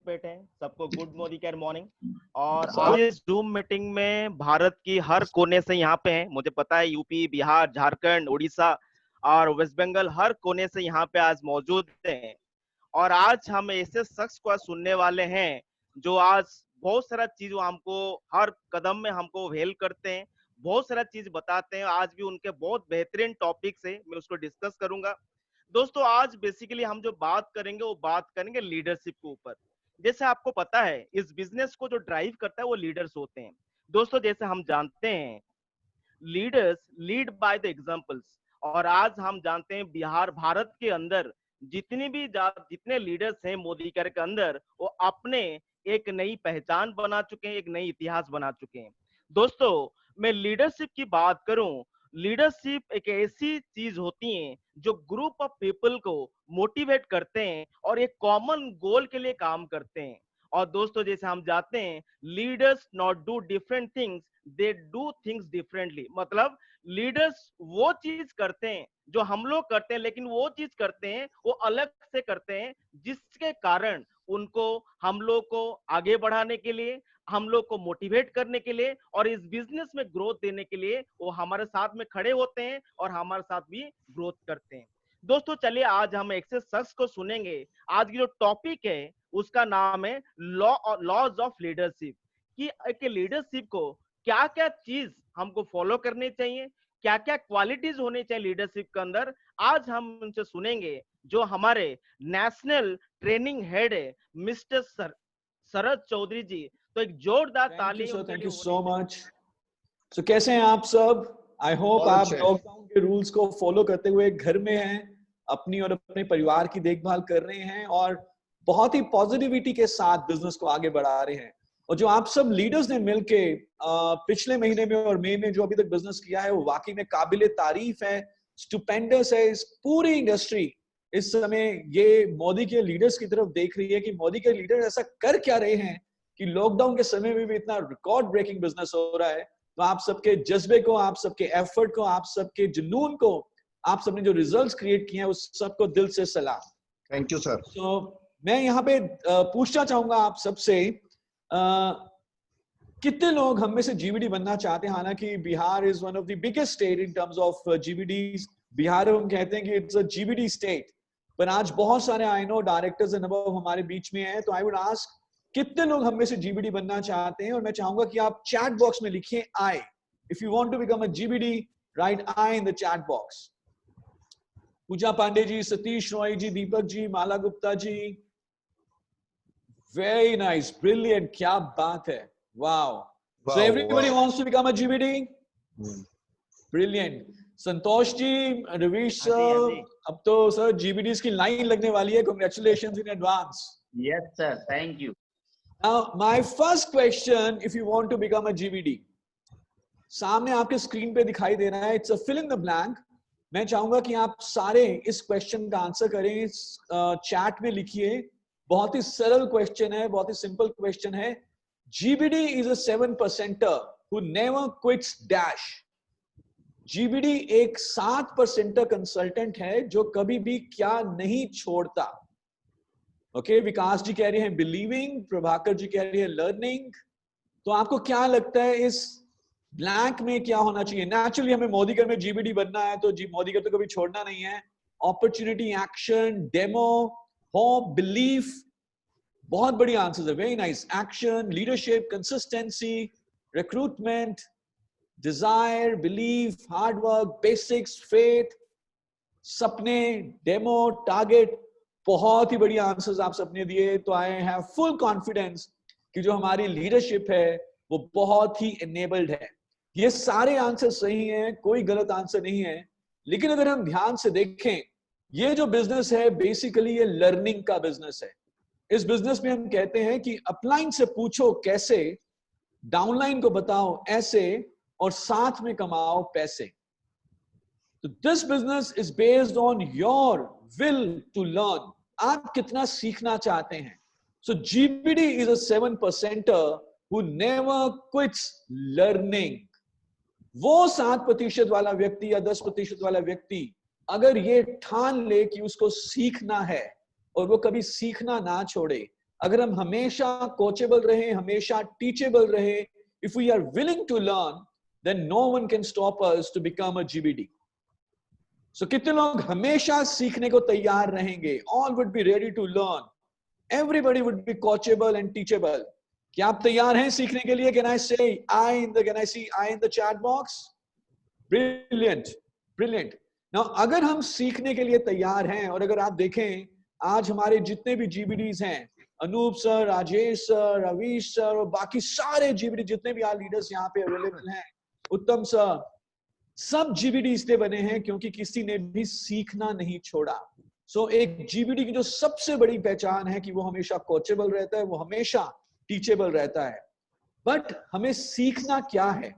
Participate हैं सबको good Modi care morning. और आज इस जूम मीटिंग में भारत की हर कोने से यहाँ पे हैं, मुझे पता है यूपी, बिहार, झारखंड, उड़ीसा और वेस्ट बंगाल हर कोने से यहाँ पे आज मौजूद हैं। और आज हम ऐसे शख्स को सुनने वाले हैं जो आज बहुत सारा चीज हमको हर कदम में हमको हेल्प करते हैं, बहुत सारा चीज बताते हैं। आज भी उनके बहुत बेहतरीन टॉपिक से मैं उसको डिस्कस करूंगा। दोस्तों आज बेसिकली हम जो बात करेंगे वो बात करेंगे लीडरशिप के ऊपर। जैसे आपको पता है इस बिजनेस को जो ड्राइव करता है वो लीडर्स होते हैं। दोस्तों जैसे हम जानते हैं leaders lead by the examples. और आज हम जानते हैं बिहार भारत के अंदर जितने लीडर्स हैं मोदी कर के अंदर वो अपने एक नई पहचान बना चुके हैं, एक नई इतिहास बना चुके हैं। दोस्तों मैं लीडरशिप की बात करूं, लीडरशिप एक ऐसी चीज होती है जो ग्रुप ऑफ पीपल को मोटिवेट करते हैं और एक कॉमन गोल के लिए काम करते हैं। और दोस्तों जैसे हम जानते हैं leaders not do different things, they do things differently. मतलब लीडर्स वो चीज करते हैं जो हम लोग करते हैं, लेकिन वो चीज करते हैं वो अलग से करते हैं, जिसके कारण उनको हम लोग को आगे बढ़ाने के लिए, हम लोग को मोटिवेट करने के लिए और इस बिजनेस में ग्रोथ देने के लिए वो हमारे साथ में खड़े होते हैं और हमारे साथ भी ग्रोथ करते हैं। दोस्तों चलिए आज हम एक से शख्स को सुनेंगे। आज की जो टॉपिक है उसका नाम है लॉज ऑफ लीडरशिप। कि एक लीडरशिप को क्या क्या चीज हमको फॉलो करनी चाहिए, क्या क्या क्वालिटीज होनी चाहिए लीडरशिप के अंदर, आज हम उनसे सुनेंगे जो हमारे नेशनल ट्रेनिंग हेड है मिस्टर शरद चौधरी जी। तो एक जोरदार ताली थैंक यू सो मच। तो कैसे हैं आप सब? आई होप आप लॉकडाउन के रूल्स को फॉलो करते हुए घर में हैं, अपनी और अपने परिवार की देखभाल कर रहे हैं और बहुत ही पॉजिटिविटी के साथ बिजनेस को आगे बढ़ा रहे हैं। और जो आप सब लीडर्स ने मिलके पिछले महीने में और मई में जो अभी तक बिजनेस किया है वो वाकई में काबिले तारीफ है, स्टुपेंडस है। इस पूरी इंडस्ट्री इस समय ये मोदी के लीडर्स की तरफ देख रही है कि मोदी के लीडर ऐसा कर क्या रहे हैं कि लॉकडाउन के समय में भी इतना रिकॉर्ड ब्रेकिंग बिजनेस हो रहा है। तो आप सबके जज्बे को, आप सबके एफर्ट को, आप सबके जुनून को, आप सबने जो रिजल्ट्स क्रिएट किए हैं उस सबको दिल से सलाम। Thank you sir. तो मैं यहाँ पे पूछना चाहूंगा आप सबसे कितने लोग हम में से जीबीडी बनना चाहते हैं? हालांकि Bihar is one of the biggest state in terms of GBDs. Bihar हम कहते हैं कि इट्स अ जीबीडी स्टेट, पर आज बहुत सारे I know directors and above हमारे बीच में हैं। तो आई वुड आस्क कितने लोग हम में से जीबीडी बनना चाहते हैं? और मैं चाहूंगा कि आप चैट बॉक्स में लिखिए I. If you want to become a GBD, write I in the chat box. Pooja Pandey ji, Satish Roy ji, Deepak ji, Mala Gupta ji, very nice, brilliant, क्या बात है, wow. So everybody wants to become a GBD, brilliant. Santosh ji, Ravish sir, अब तो सर जीबीडीज की line लगने वाली है, congratulations in advance. Yes sir, thank you. Now, my first question, if you want to become a GBD, सामने आपके screen पे दिखाई दे रहा है, it's a fill in the blank. मैं चाहूंगा कि आप सारे इस क्वेश्चन का आंसर करें, चैट में लिखिए। बहुत ही सरल क्वेश्चन है, बहुत ही सिंपल क्वेश्चन है। GBD is a 7%er who never quits dash। GBD एक 7%er कंसल्टेंट है जो कभी भी क्या नहीं छोड़ता। ओके, विकास जी कह रहे हैं बिलीविंग, प्रभाकर जी कह रहे हैं लर्निंग। तो आपको क्या लगता है इस ब्लैंक में क्या होना चाहिए? नेचुरली हमें मोदीगर में जीबीडी बनना है, तो मोदीगर तो कभी छोड़ना नहीं है। Opportunity, action, demo, hope, belief, बहुत बड़ी आंसर्स है, very nice. Action, leadership, consistency, recruitment, desire, belief, hard work, basics, faith, सपने, डेमो, टारगेट, बहुत ही बड़ी आंसर्स आप सबने दिए। तो आई हैव फुल कॉन्फिडेंस कि जो हमारी लीडरशिप है वो बहुत ही एनेबल्ड है। ये सारे आंसर सही हैं, कोई गलत आंसर नहीं है। लेकिन अगर हम ध्यान से देखें, ये जो बिजनेस है बेसिकली ये लर्निंग का बिजनेस है। इस बिजनेस में हम कहते हैं कि अपलाइन से पूछो कैसे, डाउनलाइन को बताओ ऐसे, और साथ में कमाओ पैसे। तो this business is based on your will to learn. आप कितना सीखना चाहते हैं। So GBD is a 7%er who never quits learning। वो 7% वाला व्यक्ति या 10% वाला व्यक्ति अगर ये ठान ले कि उसको सीखना है और वो कभी सीखना ना छोड़े, अगर हम हमेशा कोचेबल रहे, हमेशा टीचेबल रहे, if we are willing to learn, then no one can stop us to become a GBD. So कितने लोग हमेशा सीखने को तैयार रहेंगे? All would be ready to learn. Everybody would be coachable and teachable. क्या आप तैयार हैं सीखने के लिए? Can I see I in the chat box? Brilliant, brilliant. Now अगर हम सीखने के लिए तैयार हैं, और अगर आप देखें आज हमारे जितने भी GBDs हैं, Anoop sir, Rajesh sir, Ravish sir और बाकी सारे GBD जितने भी आज लीडर्स यहाँ पे अवेलेबल हैं, उत्तम सर, सब GBD इसलिए बने हैं क्योंकि किसी ने भी सीखना नहीं छोड़ा. सो एक GBD की जो सबसे बड़ी पहचान है कि वो हमेशा कोचेबल रहता है, वो हमेशा टीचेबल रहता है. बट हमें सीखना क्या है?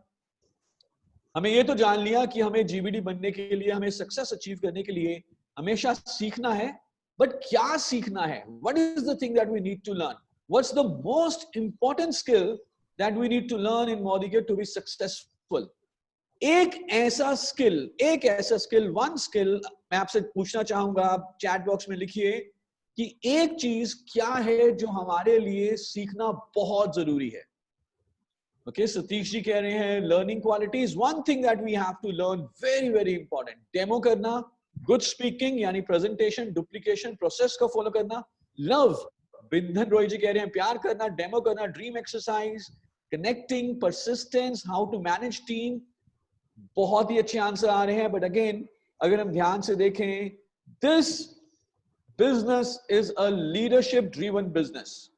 हमें ये तो जान लिया कि हमें GBD बनने के लिए, हमें सक्सेस अचीव करने के लिए हमेशा सीखना है. बट क्या सीखना है? What is the thing that we need to learn? What's the most important skill that we need to learn in Modigate to be successful? एक ऐसा स्किल, वन स्किल मैं आपसे पूछना चाहूंगा, आप चैट बॉक्स में लिखिए कि एक चीज क्या है जो हमारे लिए सीखना बहुत जरूरी है. ओके, सतीश जी कह रहे हैं learning qualities, one thing that we have to learn, very very important, demo करना, गुड स्पीकिंग यानी प्रेजेंटेशन, डुप्लीकेशन, प्रोसेस को फॉलो करना. लव, बिंधन रॉय जी कह रहे हैं प्यार करना, डेमो करना, dream exercise, connecting, persistence, how to manage team. बहुत ही अच्छे आंसर आ रहे हैं. बट अगेन अगर हम ध्यान से देखें, this business is a leadership driven business.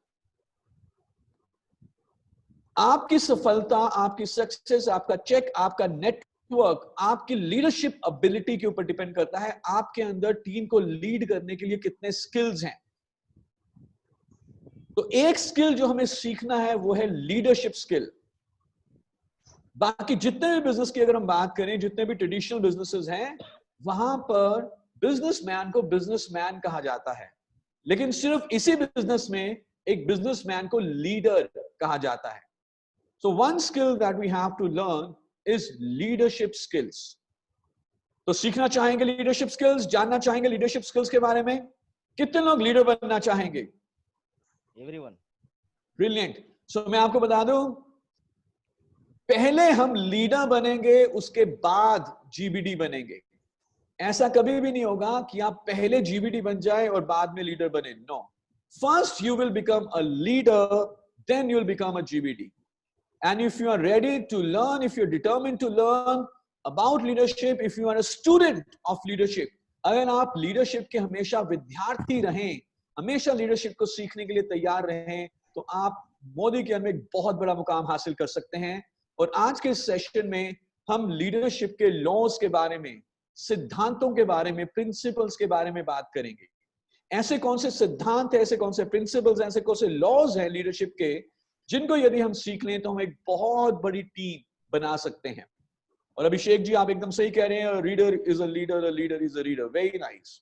आपकी सफलता, आपकी सक्सेस, आपका चेक, आपका नेटवर्क आपकी लीडरशिप एबिलिटी के ऊपर डिपेंड करता है. आपके अंदर टीम को लीड करने के लिए कितने स्किल्स हैं. तो एक स्किल जो हमें सीखना है वो है लीडरशिप स्किल. बाकी जितने भी बिजनेस की अगर हम बात करें, जितने भी ट्रेडिशनल बिजनेसेस हैं, वहां पर बिजनेसमैन को बिजनेसमैन कहा जाता है, लेकिन सिर्फ इसी बिजनेस में एक बिजनेसमैन को लीडर कहा जाता है. So one skill that we have to learn is leadership skills. तो सीखना चाहेंगे लीडरशिप स्किल्स, जानना चाहेंगे लीडरशिप स्किल्स के बारे में. कितने लोग लीडर बनना चाहेंगे? Everyone. Brilliant. So मैं आपको बता दूं, पहले हम लीडर बनेंगे, उसके बाद GBD बनेंगे. ऐसा कभी भी नहीं होगा कि आप पहले GBD बन जाए और बाद में लीडर बने. No, first you will become a leader, then you will become a GBD. And if you are ready to learn, if you're determined to learn about leadership, if you are a student of leadership, अगर आप leadership के हमेशा विद्यार्थी रहें, हमेशा leadership को सीखने के लिए तैयार रहें, तो आप मोदी के अंदर एक बहुत बड़ा मुकाम हासिल कर सकते हैं. और आज के सेशन में हम लीडरशिप के लॉज के बारे में, सिद्धांतों के बारे में, प्रिंसिपल्स के बारे में बात करेंगे. ऐसे कौन से सिद्धांत है, ऐसे कौन से प्रिंसिपल्स, ऐसे कौन से लॉज हैं लीडरशिप के, जिनको यदि हम सीख लें तो हम एक बहुत बड़ी टीम बना सकते हैं. और अभिषेक जी आप एकदम सही कह रहे हैं, reader is a leader, a leader is a reader. Very nice.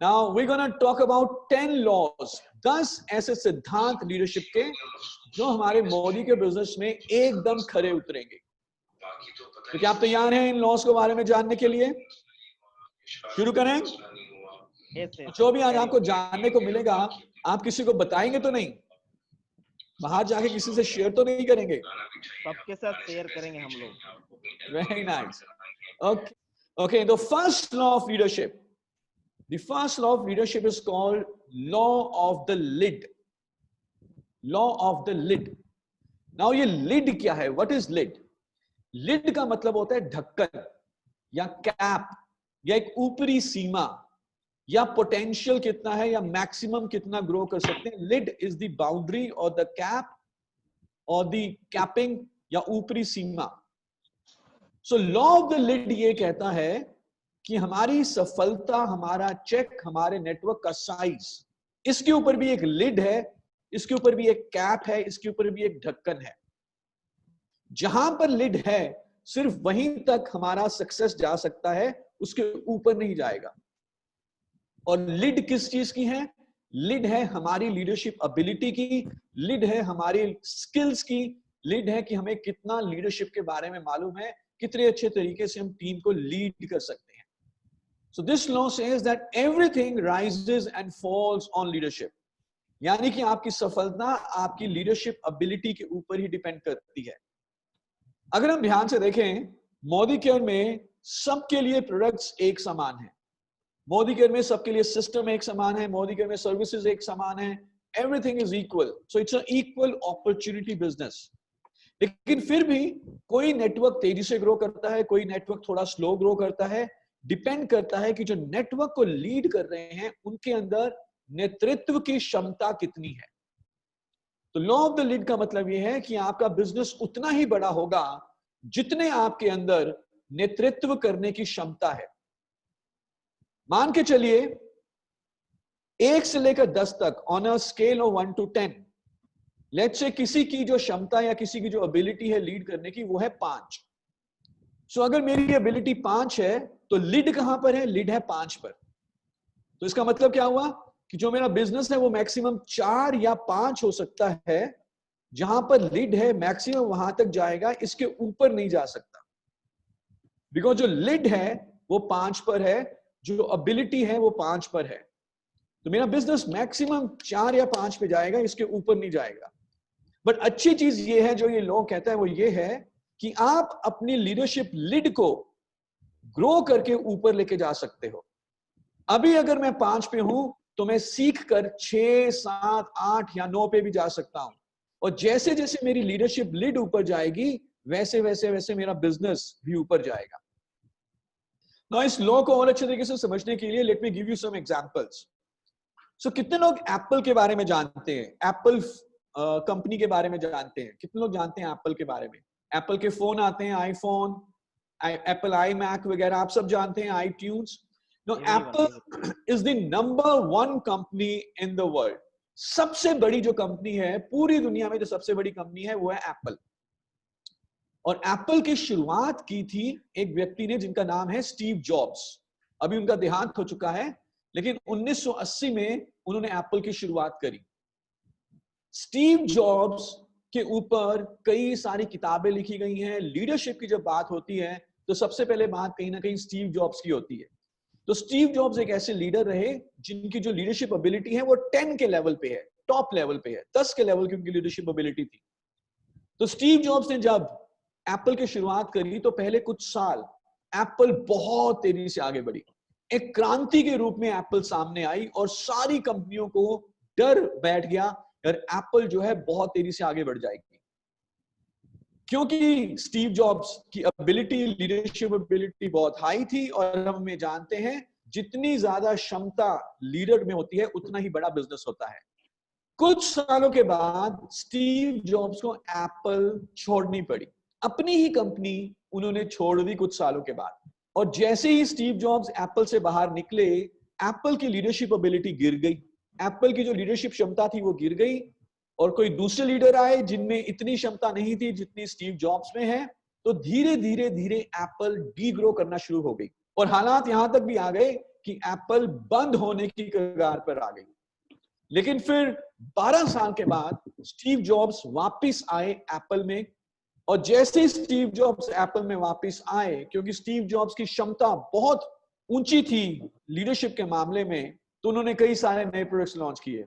Now we gonna talk about 10 laws, 10 ऐसे सिद्धांत लीडरशिप के जो हमारे मोदी के बिजनेस में एकदम खरे उतरेंगे. तो क्या आप तैयार हैं इन लॉज के बारे में जानने के लिए? शुरू करें? जो भी आज आपको जानने को मिलेगा, आप किसी को बताएंगे तो नहीं? बाहर जाके किसी से शेयर तो नहीं करेंगे? सबके साथ शेयर करेंगे हम लोग. Very nice. Okay. Okay. The first law of leadership. The first law of leadership is called law of the lid. Law of the lid. Now ये lid क्या है? What is lid? Lid का मतलब होता है ढक्कन या कैप या एक ऊपरी सीमा या पोटेंशियल कितना है या मैक्सिमम कितना ग्रो कर सकते हैं. लिड इज द बाउंड्री और द कैप और द कैपिंग या ऊपरी सीमा. So law of the lid ये कहता है कि हमारी सफलता, हमारा चेक, हमारे नेटवर्क का साइज, इसके ऊपर भी एक लिड है, इसके ऊपर भी एक कैप है, इसके ऊपर भी एक ढक्कन है. जहां पर लिड है सिर्फ वहीं तक हमारा सक्सेस जा सकता है, उसके ऊपर नहीं जाएगा. और लिड किस चीज की है? लिड है हमारी लीडरशिप एबिलिटी की, लिड है हमारी स्किल्स की, लिड है कि हमें कितना लीडरशिप के बारे में मालूम है, कितने अच्छे तरीके से हम टीम को लीड कर सकते हैं. सो this law says that everything rises and falls on leadership. यानी कि आपकी सफलता आपकी लीडरशिप एबिलिटी के ऊपर ही डिपेंड करती है। अगर हम ध्यान से देखें, मोदी केयर में सबके लिए प्रोडक्ट्स एक समान है, मोदी केयर में सबके लिए सिस्टम एक समान है, मोदी केयर में सर्विसेज एक समान है, everything is equal, so it's a equal opportunity business. लेकिन फिर भी कोई नेटवर्क तेजी से ग्रो करता है, कोई नेटवर्क थोड़ा स्लो ग्रो करता है। डिपेंड करता है कि जो नेटवर्क को लीड कर रहे हैं उनके अंदर नेतृत्व की क्षमता कितनी है। तो लॉ ऑफ द लीड का मतलब यह है कि आपका बिजनेस उतना ही बड़ा होगा जितने आपके अंदर नेतृत्व करने की क्षमता है। मान के चलिए 1 से लेकर 10 तक on a scale of 1 to 10, let's say किसी की जो क्षमता या किसी की जो एबिलिटी है लीड करने की वो है 5। सो अगर मेरी एबिलिटी 5 है तो लीड कहां पर है? लीड है 5 पर। तो इसका मतलब क्या हुआ कि जो मेरा बिजनेस है वो मैक्सिमम 4 या 5 हो सकता है, जहां पर लीड है मैक्सिमम वहां तक जाएगा, इसके ऊपर नहीं जा सकता। बिकॉज जो लीड है वो 5 पर है, जो एबिलिटी है वो 5 पर है, तो मेरा बिजनेस मैक्सिमम 4 या 5 पे जाएगा, इसके ऊपर नहीं जाएगा। बट अच्छी चीज ये है, जो ये लॉ कहता है वो ये है कि आप अपनी लीडरशिप लीड को ग्रो करके ऊपर लेके जा सकते हो। अभी अगर मैं 5 पे हूं तो मैं सीख कर 6, 7, 8 या 9 पे भी जा सकता हूं, और जैसे जैसे मेरी लीडरशिप लीड ऊपर जाएगी वैसे वैसे वैसे मेरा बिजनेस भी ऊपर जाएगा। ना इस लॉ को और अच्छे तरीके से समझने के लिए let me give you some examples. So कितने लोग एप्पल के बारे में जानते हैं? एप्पल कंपनी के बारे में जानते हैं? कितने लोग जानते हैं एप्पल के बारे में? एप्पल के फोन आते हैं, आईफोन, एप्पल आई मैक वगैरह, आप सब जानते हैं, iTunes. No, Apple is the number 1 company in the world. सबसे बड़ी जो कंपनी है पूरी दुनिया में, जो सबसे बड़ी कंपनी है वो है एप्पल। और एप्पल की शुरुआत की थी एक व्यक्ति ने जिनका नाम है स्टीव जॉब्स। अभी उनका देहांत हो चुका है, लेकिन 1980 में उन्होंने एप्पल की शुरुआत करी। स्टीव जॉब्स के ऊपर कई सारी किताबें लिखी गई हैं। लीडरशिप की जब बात होती है तो सबसे पहले बात कहीं ना कहीं स्टीव जॉब्स की होती है। तो स्टीव जॉब्स एक ऐसे लीडर रहे जिनकी जो लीडरशिप एबिलिटी है वो 10 के लेवल पे है, टॉप लेवल पे है, 10 के लेवल की उनकी लीडरशिप एबिलिटी थी। तो स्टीव जॉब्स ने जब एप्पल की शुरुआत करी तो पहले कुछ साल एप्पल बहुत तेजी से आगे बढ़ी। एक क्रांति के रूप में एप्पल सामने आई और सारी कंपनियों को डर बैठ गया और एप्पल जो है बहुत तेजी से आगे बढ़ जाएगी, क्योंकि स्टीव जॉब्स की एबिलिटी, लीडरशिप एबिलिटी बहुत हाई थी। और हम में जानते हैं जितनी ज्यादा क्षमता लीडर में होती है उतना ही बड़ा बिजनेस होता है। कुछ सालों के बाद स्टीव जॉब्स को एप्पल छोड़नी पड़ी, अपनी ही कंपनी उन्होंने छोड़ दी कुछ सालों के बाद। और जैसे ही स्टीव जॉब्स एप्पल से बाहर निकले, एप्पल की लीडरशिप एबिलिटी गिर गई, एप्पल की जो लीडरशिप क्षमता थी वो गिर गई, और कोई दूसरे लीडर आए जिनमें इतनी क्षमता नहीं थी जितनी स्टीव जॉब्स में है। तो धीरे धीरे धीरे एप्पल डी ग्रो करना शुरू हो गई, और हालात यहां तक भी आ गए कि एप्पल बंद होने की कगार पर आ गई। लेकिन फिर 12 साल के बाद स्टीव जॉब्स वापस आए एप्पल में, और जैसे स्टीव जॉब्स एप्पल में वापस आए, क्योंकि स्टीव जॉब्स की क्षमता बहुत ऊंची थी लीडरशिप के मामले में, तो उन्होंने कई सारे नए प्रोडक्ट्स लॉन्च किए,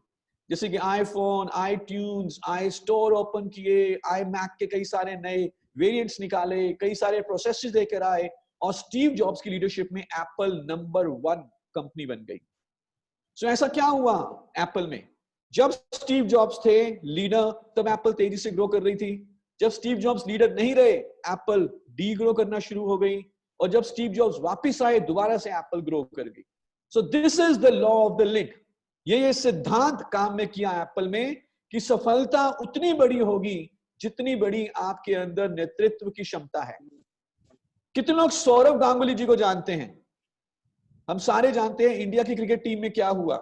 जैसे कि iPhone, I tunes, I store open किए, आई मैक के कई सारे नए वेरिएंट्स निकाले, कई सारे प्रोसेसर्स लेकर आए, और स्टीव जॉब्स की लीडरशिप में एप्पल नंबर 1 कंपनी बन गई। सो ऐसा क्या हुआ एप्पल में? जब स्टीव जॉब्स थे लीडर तब एप्पल तेजी से ग्रो कर रही थी, जब स्टीव जॉब्स लीडर नहीं रहे एप्पल डी ग्रो करना शुरू हो गई, और जब स्टीव जॉब्स वापस आए दोबारा से एप्पल ग्रो कर गई। So this is the law of the lead. ये सिद्धांत काम में किया एप्पल में कि सफलता उतनी बड़ी होगी जितनी बड़ी आपके अंदर नेतृत्व की क्षमता है। कितने लोग सौरव गांगुली जी को जानते हैं? हम सारे जानते हैं इंडिया की क्रिकेट टीम में क्या हुआ।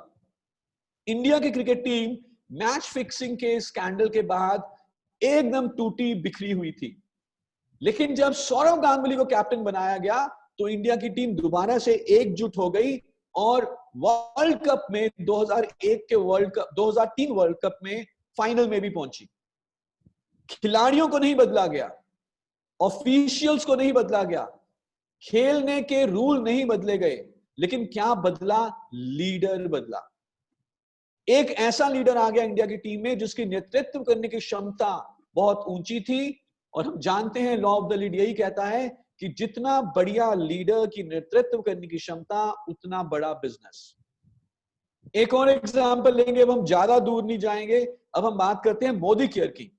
इंडिया की क्रिकेट टीम मैच फिक्सिंग के स्कैंडल के बाद एकदम टूटी बिखरी हुई थी, लेकिन जब सौरव गांगुली को कैप्टन बनाया गया तो इंडिया की टीम दोबारा से एकजुट हो गई, और वर्ल्ड कप में 2001 के वर्ल्ड कप, 2003 वर्ल्ड कप में फाइनल में भी पहुंची। खिलाड़ियों को नहीं बदला गया, ऑफिशियल्स को नहीं बदला गया, खेलने के रूल नहीं बदले गए, लेकिन क्या बदला? लीडर बदला। एक ऐसा लीडर आ गया इंडिया की टीम में जिसकी नेतृत्व करने की क्षमता बहुत ऊंची थी, और हम जानते हैं लॉ ऑफ द लीड यही कहता है कि जितना बढ़िया लीडर की नेतृत्व करने की क्षमता उतना बड़ा बिजनेस। एक और एग्जांपल लेंगे, अब हम ज्यादा दूर नहीं जाएंगे, अब हम बात करते हैं मोदी केयर की।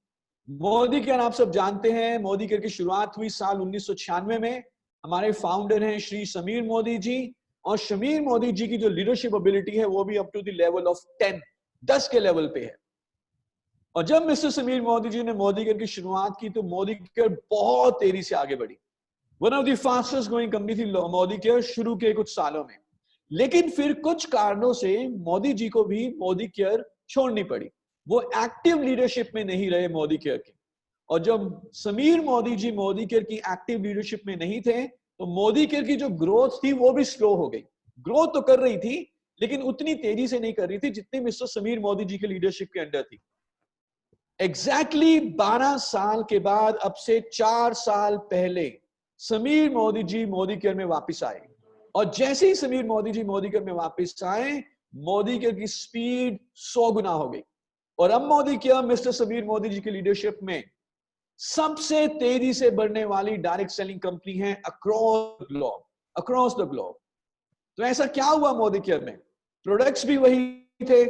मोदी केयर आप सब जानते हैं, मोदी केयर की शुरुआत हुई साल 1996 में। हमारे फाउंडर हैं श्री समीर मोदी जी, और समीर मोदी जी की जो लीडरशिप एबिलिटी है वो भी up to the level of 10 के लेवल पे है। और जब मिस्टर समीर मोदी जी ने मोदी केयर की शुरुआत की तो मोदी केयर बहुत तेजी से आगे बढ़ी। One of the fastest growing company थी मोदी केयर शुरू के कुछ सालों में। लेकिन फिर कुछ कारणों से मोदी जी को भी मोदी केयर छोड़नी पड़ी, वो एक्टिव लीडरशिप में नहीं रहे मोदी केयर की। और जब समीर मोदी जी मोदी केयर की एक्टिव लीडरशिप में नहीं थे तो मोदी केयर की जो ग्रोथ थी वो भी स्लो हो गई। ग्रोथ तो कर रही थी लेकिन उतनी तेजी से नहीं कर रही थी जितनी मिस्टर समीर मोदी जी के लीडरशिप के अंडर थी। एग्जैक्टली 12 साल के बाद, अब से 4 साल पहले, समीर मोदी जी मोदी केयर में वापस आए। और जैसे ही समीर मोदी जी मोदी केयर में वापस आए, मोदी केयर की स्पीड 100 गुना हो गई। और अब मोदी केयर मिस्टर समीर मोदी जी की लीडरशिप में सबसे तेजी से बढ़ने वाली डायरेक्ट सेलिंग कंपनी है अक्रॉस द ग्लोब। तो ऐसा क्या हुआ मोदी केयर में? प्रोडक्ट्स भी वही थे,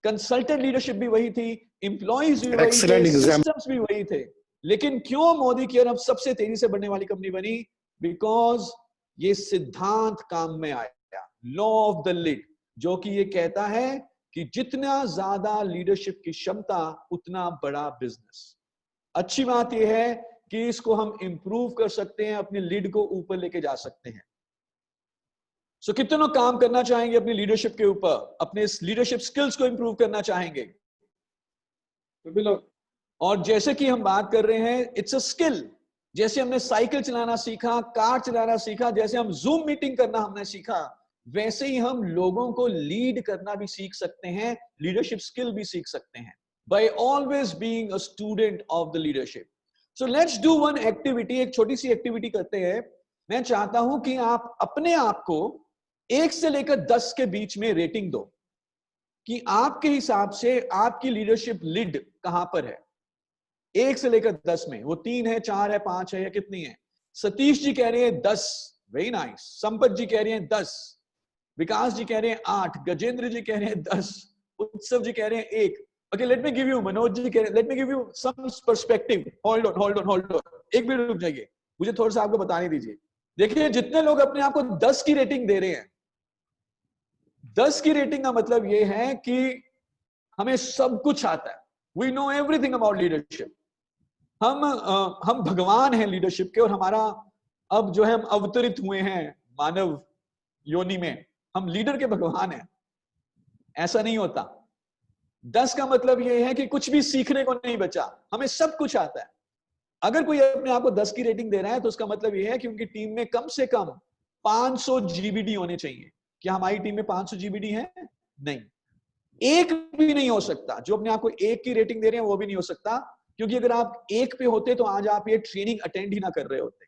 कंसल्टेंट लीडरशिप भी वही थी, एम्प्लॉइज भी वही थे, सिस्टम्स भी वही थे, लेकिन क्यों मोदी केयर अब सबसे तेजी से बढ़ने वाली कंपनी बनी? बिकॉज ये सिद्धांत काम में आया, लॉ ऑफ द लीड, जो कि ये कहता है कि जितना ज्यादा लीडरशिप की क्षमता उतना बड़ा बिजनेस। अच्छी बात यह है कि इसको हम इंप्रूव कर सकते हैं, अपने लीड को ऊपर लेके जा सकते हैं। सो कितने लोग काम करना चाहेंगे अपनी लीडरशिप के ऊपर, अपने लीडरशिप स्किल्स को इंप्रूव करना चाहेंगे? तो भी लोग। और जैसे कि हम बात कर रहे हैं, इट्स अ स्किल। जैसे हमने साइकिल चलाना सीखा, कार चलाना सीखा, जैसे हम जूम मीटिंग करना हमने सीखा, वैसे ही हम लोगों को लीड करना भी सीख सकते हैं, लीडरशिप स्किल भी सीख सकते हैं, by always being a student of the leadership. So let's do one activity, एक छोटी सी एक्टिविटी करते हैं। मैं चाहता हूं कि आप अपने आप को 1 से लेकर 10 के बीच में रेटिंग दो कि आपके हिसाब से आपकी लीडरशिप लीड कहां पर है। 1 से लेकर 10 में, वो 3 है, 4 है, 5 है, या कितनी है? सतीश जी कह रहे हैं 10, वेरी नाइस। संपत जी कह रहे हैं 10, विकास जी कह रहे हैं 8, गजेंद्र जी कह रहे हैं 10, उत्सव जी कह रहे हैं 1। Okay, let me give you, Manoj ji, let me give you some perspective. Hold on. एक मिनट रुक जाइए, मुझे थोड़ा सा आपको बताने दीजिए। देखिए, जितने लोग अपने आप को 10 की रेटिंग दे रहे हैं, 10 की रेटिंग का मतलब ये है कि हमें सब कुछ आता है, we know everything about leadership. हम भगवान हैं लीडरशिप के, और हमारा अब जो है हम अवतरित हुए हैं मानव योनि में, हम लीडर के भगवान हैं। ऐसा नहीं होता। 10 का मतलब यह है कि कुछ भी सीखने को नहीं बचा, हमें सब कुछ आता है। अगर कोई अपने आप को 10 की रेटिंग दे रहा है तो उसका मतलब यह है कि उनकी टीम में कम से कम 500 जीबीडी होने चाहिए। क्या हमारी टीम में 500 जीबीडी है? नहीं, एक भी नहीं हो सकता। जो अपने आप को 1 की रेटिंग दे रहे हैं वो भी नहीं हो सकता, क्योंकि अगर आप 1 पे होते तो आज आप ये ट्रेनिंग अटेंड ही ना कर रहे होते।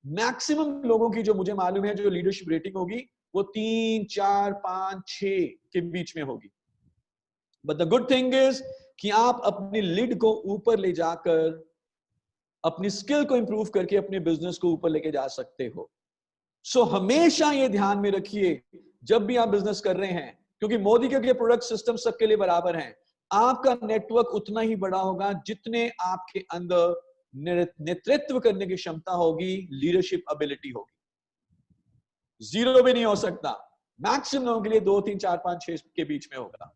मैक्सिमम लोगों की जो मुझे मालूम है जो लीडरशिप रेटिंग होगी वो 3, 4, 5, 6 के बीच में होगी। But the good thing is कि आप अपनी लीड को ऊपर ले जाकर अपनी स्किल को इंप्रूव करके अपने बिजनेस को ऊपर लेके जा सकते हो। सो हमेशा ये ध्यान में रखिए जब भी आप बिजनेस कर रहे हैं, क्योंकि मोदी के प्रोडक्ट सिस्टम सबके लिए बराबर हैं। आपका नेटवर्क उतना ही बड़ा होगा जितने आपके अंदर नेतृत्व करने की क्षमता होगी, लीडरशिप एबिलिटी होगी। 0 भी नहीं हो सकता। मैक्सिमम लोगों के लिए 2, 3, 4, 5, 6 के बीच में होगा।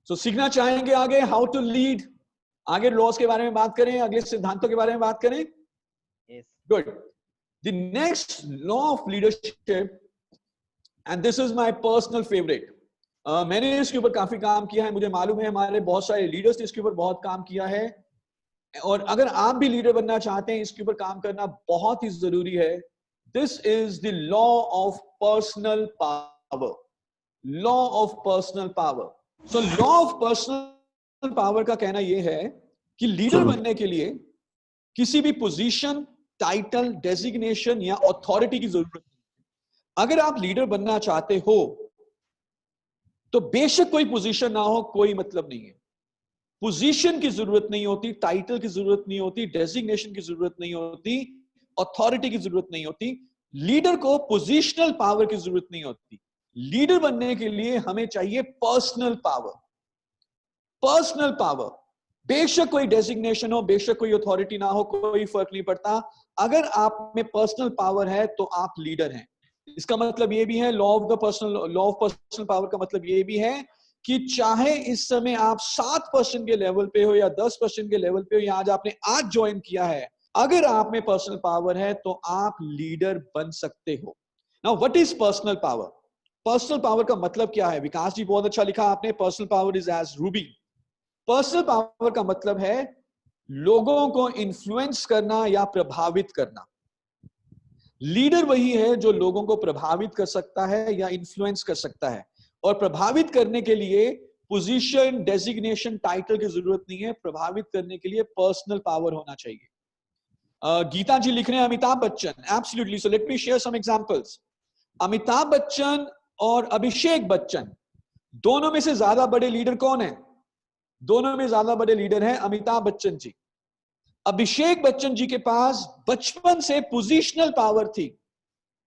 So, सीखना चाहेंगे आगे हाउ टू लीड, आगे लॉस के बारे में बात करें, अगले सिद्धांतों के बारे में बात करें। Good. The next law of leadership, and this is my personal favourite. मैंने इसके ऊपर काफी काम किया है, मुझे मालूम है हमारे बहुत सारे लीडर्स ने इसके ऊपर बहुत काम किया है, और अगर आप भी लीडर बनना चाहते हैं इसके ऊपर काम करना बहुत ही जरूरी है। This is the law of personal power. Law of personal power. So law of personal power का कहना यह है कि लीडर बनने के लिए किसी भी पोजीशन, टाइटल, डेजिग्नेशन या अथॉरिटी की जरूरत नहीं। अगर आप लीडर बनना चाहते हो तो बेशक कोई पोजीशन ना हो, कोई मतलब नहीं है। पोजीशन की जरूरत नहीं होती, टाइटल की जरूरत नहीं होती, डेजिग्नेशन की जरूरत नहीं होती, अथॉरिटी की जरूरत नहीं होती। लीडर को पोजीशनल पावर की जरूरत नहीं होती। लीडर बनने के लिए हमें चाहिए पर्सनल पावर। पर्सनल पावर, बेशक कोई डेजिग्नेशन हो, बेशक कोई अथॉरिटी ना हो, कोई फर्क नहीं पड़ता। अगर आप में पर्सनल पावर है तो आप लीडर हैं। इसका मतलब ये भी है, लॉ ऑफ पर्सनल पावर का मतलब ये भी है कि चाहे इस समय आप 7% के लेवल पे हो या 10% के लेवल पे हो, या आज ज्वाइन किया है, अगर आप में पर्सनल पावर है तो आप लीडर बन सकते हो। Now what is personal power? Personal power का मतलब क्या है? विकास जी बहुत अच्छा लिखा आपने, personal power is as ruby. Personal power का मतलब है लोगों को इन्फ्लुएंस करना या प्रभावित करना। लीडर वही है जो लोगों को प्रभावित कर सकता है या इन्फ्लुएंस कर सकता है। और प्रभावित करने के लिए पोजीशन, डेजिग्नेशन, टाइटल की जरूरत नहीं है। प्रभावित करने के लिए पर्सनल पावर होना चाहिए। गीता जी लिख रहे हैं Amitabh Bachchan, absolutely. So let me share some examples. Amitabh Bachchan और अभिषेक बच्चन, दोनों में से ज्यादा बड़े लीडर कौन है? दोनों में ज्यादा बड़े लीडर हैं अमिताभ बच्चन जी। अभिषेक बच्चन जी के पास बचपन से पोजीशनल पावर थी।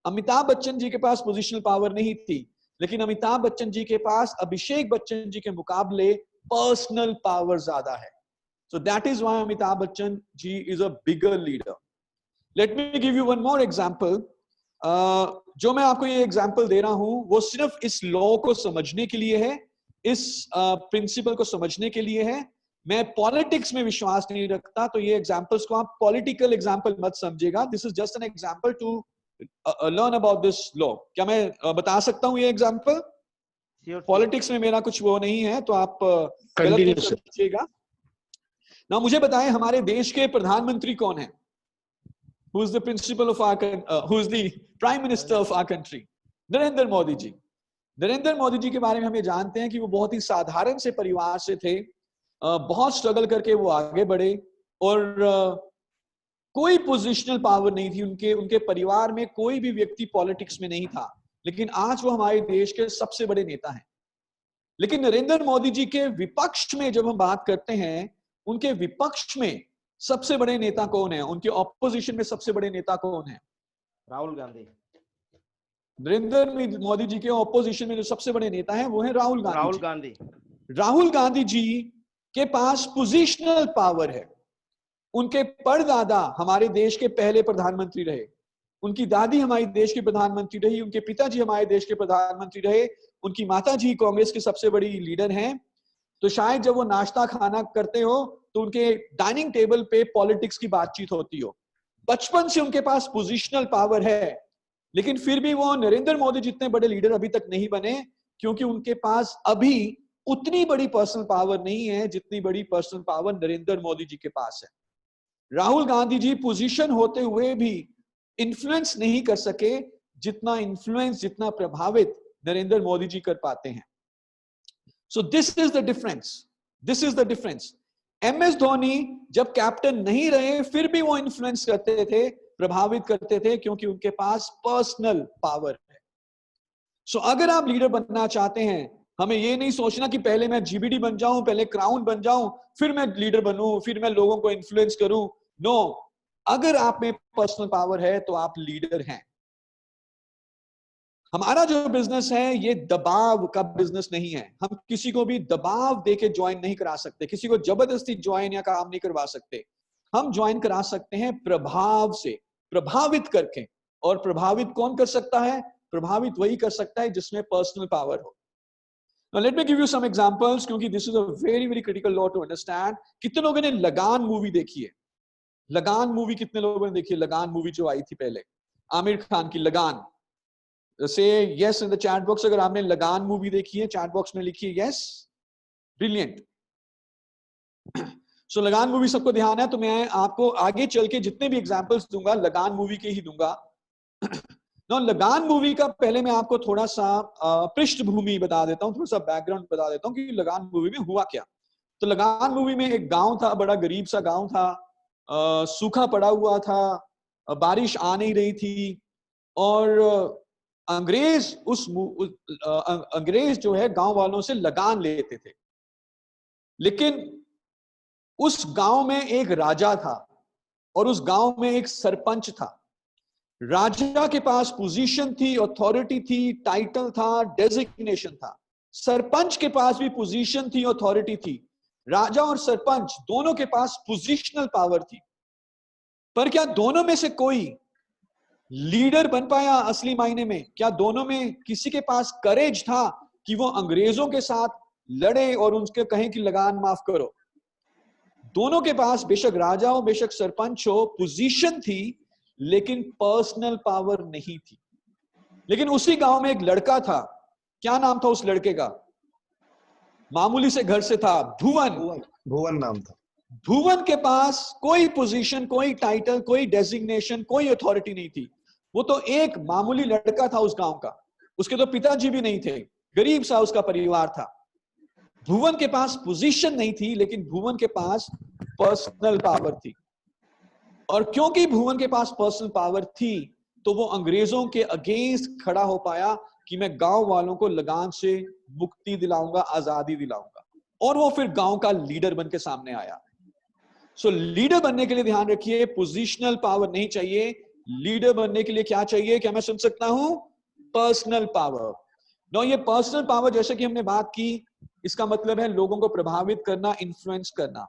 अमिताभ बच्चन जी के पास पोजीशनल पावर नहीं थी, लेकिन अमिताभ बच्चन जी के पास अभिषेक बच्चन जी के मुकाबले पर्सनल पावर ज्यादा है। So that is why Amitabh Bachchan ji is a bigger leader. Let me give you one more example. जो मैं आपको ये एग्जाम्पल दे रहा हूं वो सिर्फ इस लॉ को समझने के लिए है, इस प्रिंसिपल को समझने के लिए है। मैं पॉलिटिक्स में विश्वास नहीं रखता, तो ये एग्जाम्पल्स को आप पॉलिटिकल एग्जाम्पल मत समझिएगा। This is just an example to learn about this law. क्या मैं बता सकता हूं ये एग्जाम्पल? पॉलिटिक्स में मेरा कुछ वो नहीं है, तो आप गलत नहीं समझिएगा ना। मुझे बताएं, हमारे देश के प्रधानमंत्री कौन है? Who is the principal of our who is the prime minister of our country? Narendra Modi ji. Narendra Modi ji के बारे में हम ये जानते हैं कि वो बहुत ही साधारण से परिवार से थे, बहुत स्ट्रगल करके वो आगे बढ़े, और कोई पोजिशनल पावर नहीं थी उनके उनके परिवार में, कोई भी व्यक्ति पॉलिटिक्स में नहीं था, लेकिन आज वो हमारे देश के सबसे बड़े नेता हैं। लेकिन नरेंद्र मोदी जी के विपक्ष में जब हम बात करते हैं, उनके विपक्ष में सबसे बड़े नेता कौन है? उनके ऑपोजिशन में सबसे बड़े नेता कौन है? राहुल गांधी। नरेंद्र मोदी जी के ऑपोजिशन में जो सबसे बड़े नेता हैं वो है राहुल गांधी। राहुल गांधी जी के पास पोजिशनल पावर है। उनके परदादा हमारे देश के पहले प्रधानमंत्री रहे, उनकी दादी हमारे देश की प्रधानमंत्री रही, उनके पिताजी हमारे देश के प्रधानमंत्री रहे, उनकी माता जी कांग्रेस की सबसे बड़ी लीडर हैं। तो शायद जब वो नाश्ता खाना करते हो तो उनके डाइनिंग टेबल पे पॉलिटिक्स की बातचीत होती हो। बचपन से उनके पास पोजीशनल पावर है, लेकिन फिर भी वो नरेंद्र मोदी जितने बड़े लीडर अभी तक नहीं बने, क्योंकि उनके पास अभी उतनी बड़ी पर्सनल पावर नहीं है जितनी बड़ी पर्सनल पावर नरेंद्र मोदी जी के पास है। राहुल गांधी जी पोजीशन होते हुए भी इन्फ्लुएंस नहीं कर सके जितना इन्फ्लुएंस, जितना प्रभावित नरेंद्र मोदी जी कर पाते हैं। So this is the difference. This is the difference. MS Dhoni जब कैप्टन नहीं रहे फिर भी वो इन्फ्लुएंस करते थे, प्रभावित करते थे, क्योंकि उनके पास पर्सनल पावर है। So अगर आप लीडर बनना चाहते हैं, हमें ये नहीं सोचना कि पहले मैं GBD बन जाऊं, पहले क्राउन बन जाऊं, फिर मैं लीडर बनूं, फिर मैं लोगों को इन्फ्लुएंस करूं। नो, अगर आप में पर्सनल पावर है तो आप लीडर हैं। हमारा जो बिजनेस है ये दबाव का बिजनेस नहीं है। हम किसी को भी दबाव देके ज्वाइन नहीं करा सकते, किसी को जबरदस्ती ज्वाइन या काम नहीं करवा सकते। हम ज्वाइन करा सकते हैं प्रभाव से, प्रभावित करके। और प्रभावित कौन कर सकता है? प्रभावित वही कर सकता है जिसमें पर्सनल पावर हो। Now let me give you some examples, क्योंकि this is a very very critical law to understand. कितने लोगों ने लगान मूवी देखी है? लगान मूवी कितने लोगों ने देखी है? लगान मूवी जो आई थी पहले, आमिर खान की लगान। से yes in the chat box अगर आपने लगान मूवी देखी है, चैट बॉक्स में लिखिए यस। ब्रिलियंट। सो लगान मूवी सबको ध्यान है, तो मैं आपको आगे चल के जितने भी एग्जांपल्स दूंगा लगान मूवी के ही दूंगा। नो, लगान मूवी का पहले मैं आपको थोड़ा सा पृष्ठभूमि बता देता हूं, थोड़ा सा बैकग्राउंड बता देता हूं कि लगान मूवी में हुआ क्या। तो लगान मूवी में एक गांव था, बड़ा गरीब सा गांव था, सूखा पड़ा हुआ था, बारिश आ नहीं रही थी, और अंग्रेज जो है गांव वालों से लगान लेते थे, लेकिन उस गांव में एक राजा था और उस गांव में एक सरपंच था। राजा के पास पोजीशन थी, अथॉरिटी थी, टाइटल था, डेजिग्नेशन था। सरपंच के पास भी पोजीशन थी, अथॉरिटी थी। राजा और सरपंच दोनों के पास पोजीशनल पावर थी, पर क्या दोनों में से कोई लीडर बन पाया असली मायने में? क्या दोनों में किसी के पास करेज था कि वो अंग्रेजों के साथ लड़े और उनके कहें कि लगान माफ करो? दोनों के पास, बेशक राजा हो बेशक सरपंच हो, पोजीशन थी, लेकिन पर्सनल पावर नहीं थी। लेकिन उसी गांव में एक लड़का था। क्या नाम था उस लड़के का? मामूली से घर से था, भुवन। भुवन नाम था। भुवन के पास कोई पोजीशन, कोई टाइटल, कोई डेजिग्नेशन, कोई अथॉरिटी नहीं थी। वो तो एक मामूली लड़का था उस गांव का। उसके तो पिताजी भी नहीं थे, गरीब सा उसका परिवार था। भुवन के पास पोजीशन नहीं थी, लेकिन भुवन के पास पर्सनल पावर थी। और क्योंकि भुवन के पास पर्सनल पावर थी, तो वो अंग्रेजों के अगेंस्ट खड़ा हो पाया कि मैं गांव वालों को लगान से मुक्ति दिलाऊंगा, आजादी दिलाऊंगा। और वो फिर गांव का लीडर बन के सामने आया। सो लीडर बनने के लिए ध्यान रखिए, पोजीशनल पावर नहीं चाहिए। लीडर बनने के लिए क्या चाहिए? क्या मैं सुन सकता हूं? Personal power. नो, ये पर्सनल पावर जैसे कि हमने बात की, इसका मतलब है लोगों को प्रभावित करना, इन्फ्लुएंस करना।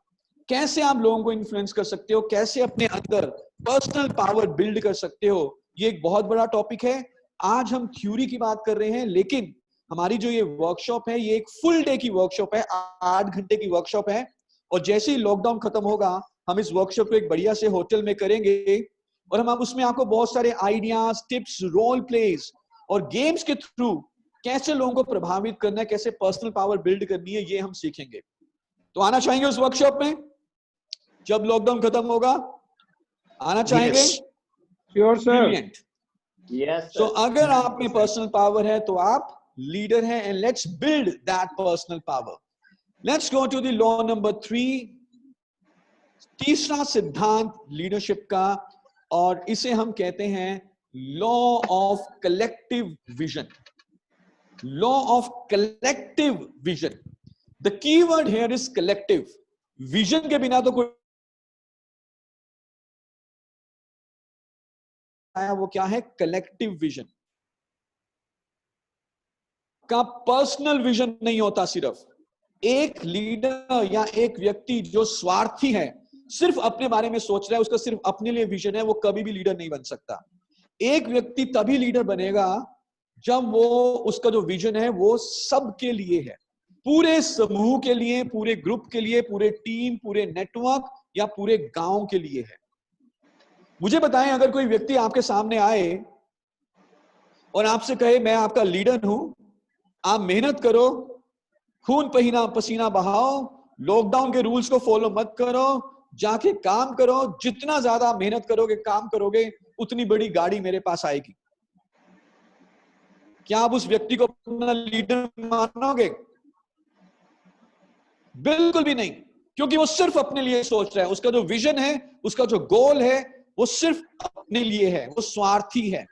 कैसे आप लोगों को इन्फ्लुएंस कर सकते हो, कैसे अपने अंदर पर्सनल पावर बिल्ड कर सकते हो, ये एक बहुत बड़ा टॉपिक है। आज हम थ्योरी की बात कर रहे हैं, लेकिन हमारी जो ये वर्कशॉप है, ये एक फुल डे की वर्कशॉप है, 8 घंटे की वर्कशॉप है। और जैसे ही लॉकडाउन खत्म होगा, हम इस वर्कशॉप को एक बढ़िया से होटल में करेंगे और हम उसमें आपको बहुत सारे आइडियाज, टिप्स, रोल प्लेस और गेम्स के थ्रू कैसे लोगों को प्रभावित करना है, कैसे पर्सनल पावर बिल्ड करनी है, ये हम सीखेंगे। तो आना चाहेंगे उस वर्कशॉप में जब लॉकडाउन खत्म होगा? आना चाहेंगे? Sure sir. ब्रिलियंट। Yes, सो sir. अगर आप में पर्सनल पावर है तो आप लीडर हैं, and let's build that personal power. Let's go to the law number 3, तीसरा सिद्धांत लीडरशिप का, और इसे हम कहते हैं law of collective vision. Law of collective vision. The keyword here is collective. Vision के बिना तो कोई, वो क्या है? Collective vision. का पर्सनल विजन नहीं होता। सिर्फ एक लीडर या एक व्यक्ति जो स्वार्थी है, सिर्फ अपने बारे में सोच रहा है, उसका सिर्फ अपने लिए विजन है, वो कभी भी लीडर नहीं बन सकता। एक व्यक्ति तभी लीडर बनेगा जब वो, उसका जो विजन है वो सबके लिए है, पूरे समूह के लिए, पूरे ग्रुप के लिए, पूरे टीम, पूरे नेटवर्क या पूरे गांव के लिए है। मुझे बताएं, अगर कोई व्यक्ति आपके सामने आए और आपसे कहे मैं आपका लीडर हूं, आप मेहनत करो, खून पसीना बहाओ, लॉकडाउन के रूल्स को फॉलो मत करो, जाके काम करो, जितना ज्यादा मेहनत करोगे, काम करोगे, उतनी बड़ी गाड़ी मेरे पास आएगी। क्या आप उस व्यक्ति को अपना लीडर मानोगे? बिल्कुल भी नहीं, क्योंकि वो सिर्फ अपने लिए सोच रहा है। उसका जो विजन है, उसका जो गोल है, वो सिर्फ अपने लिए है, वो स्वार्थी है।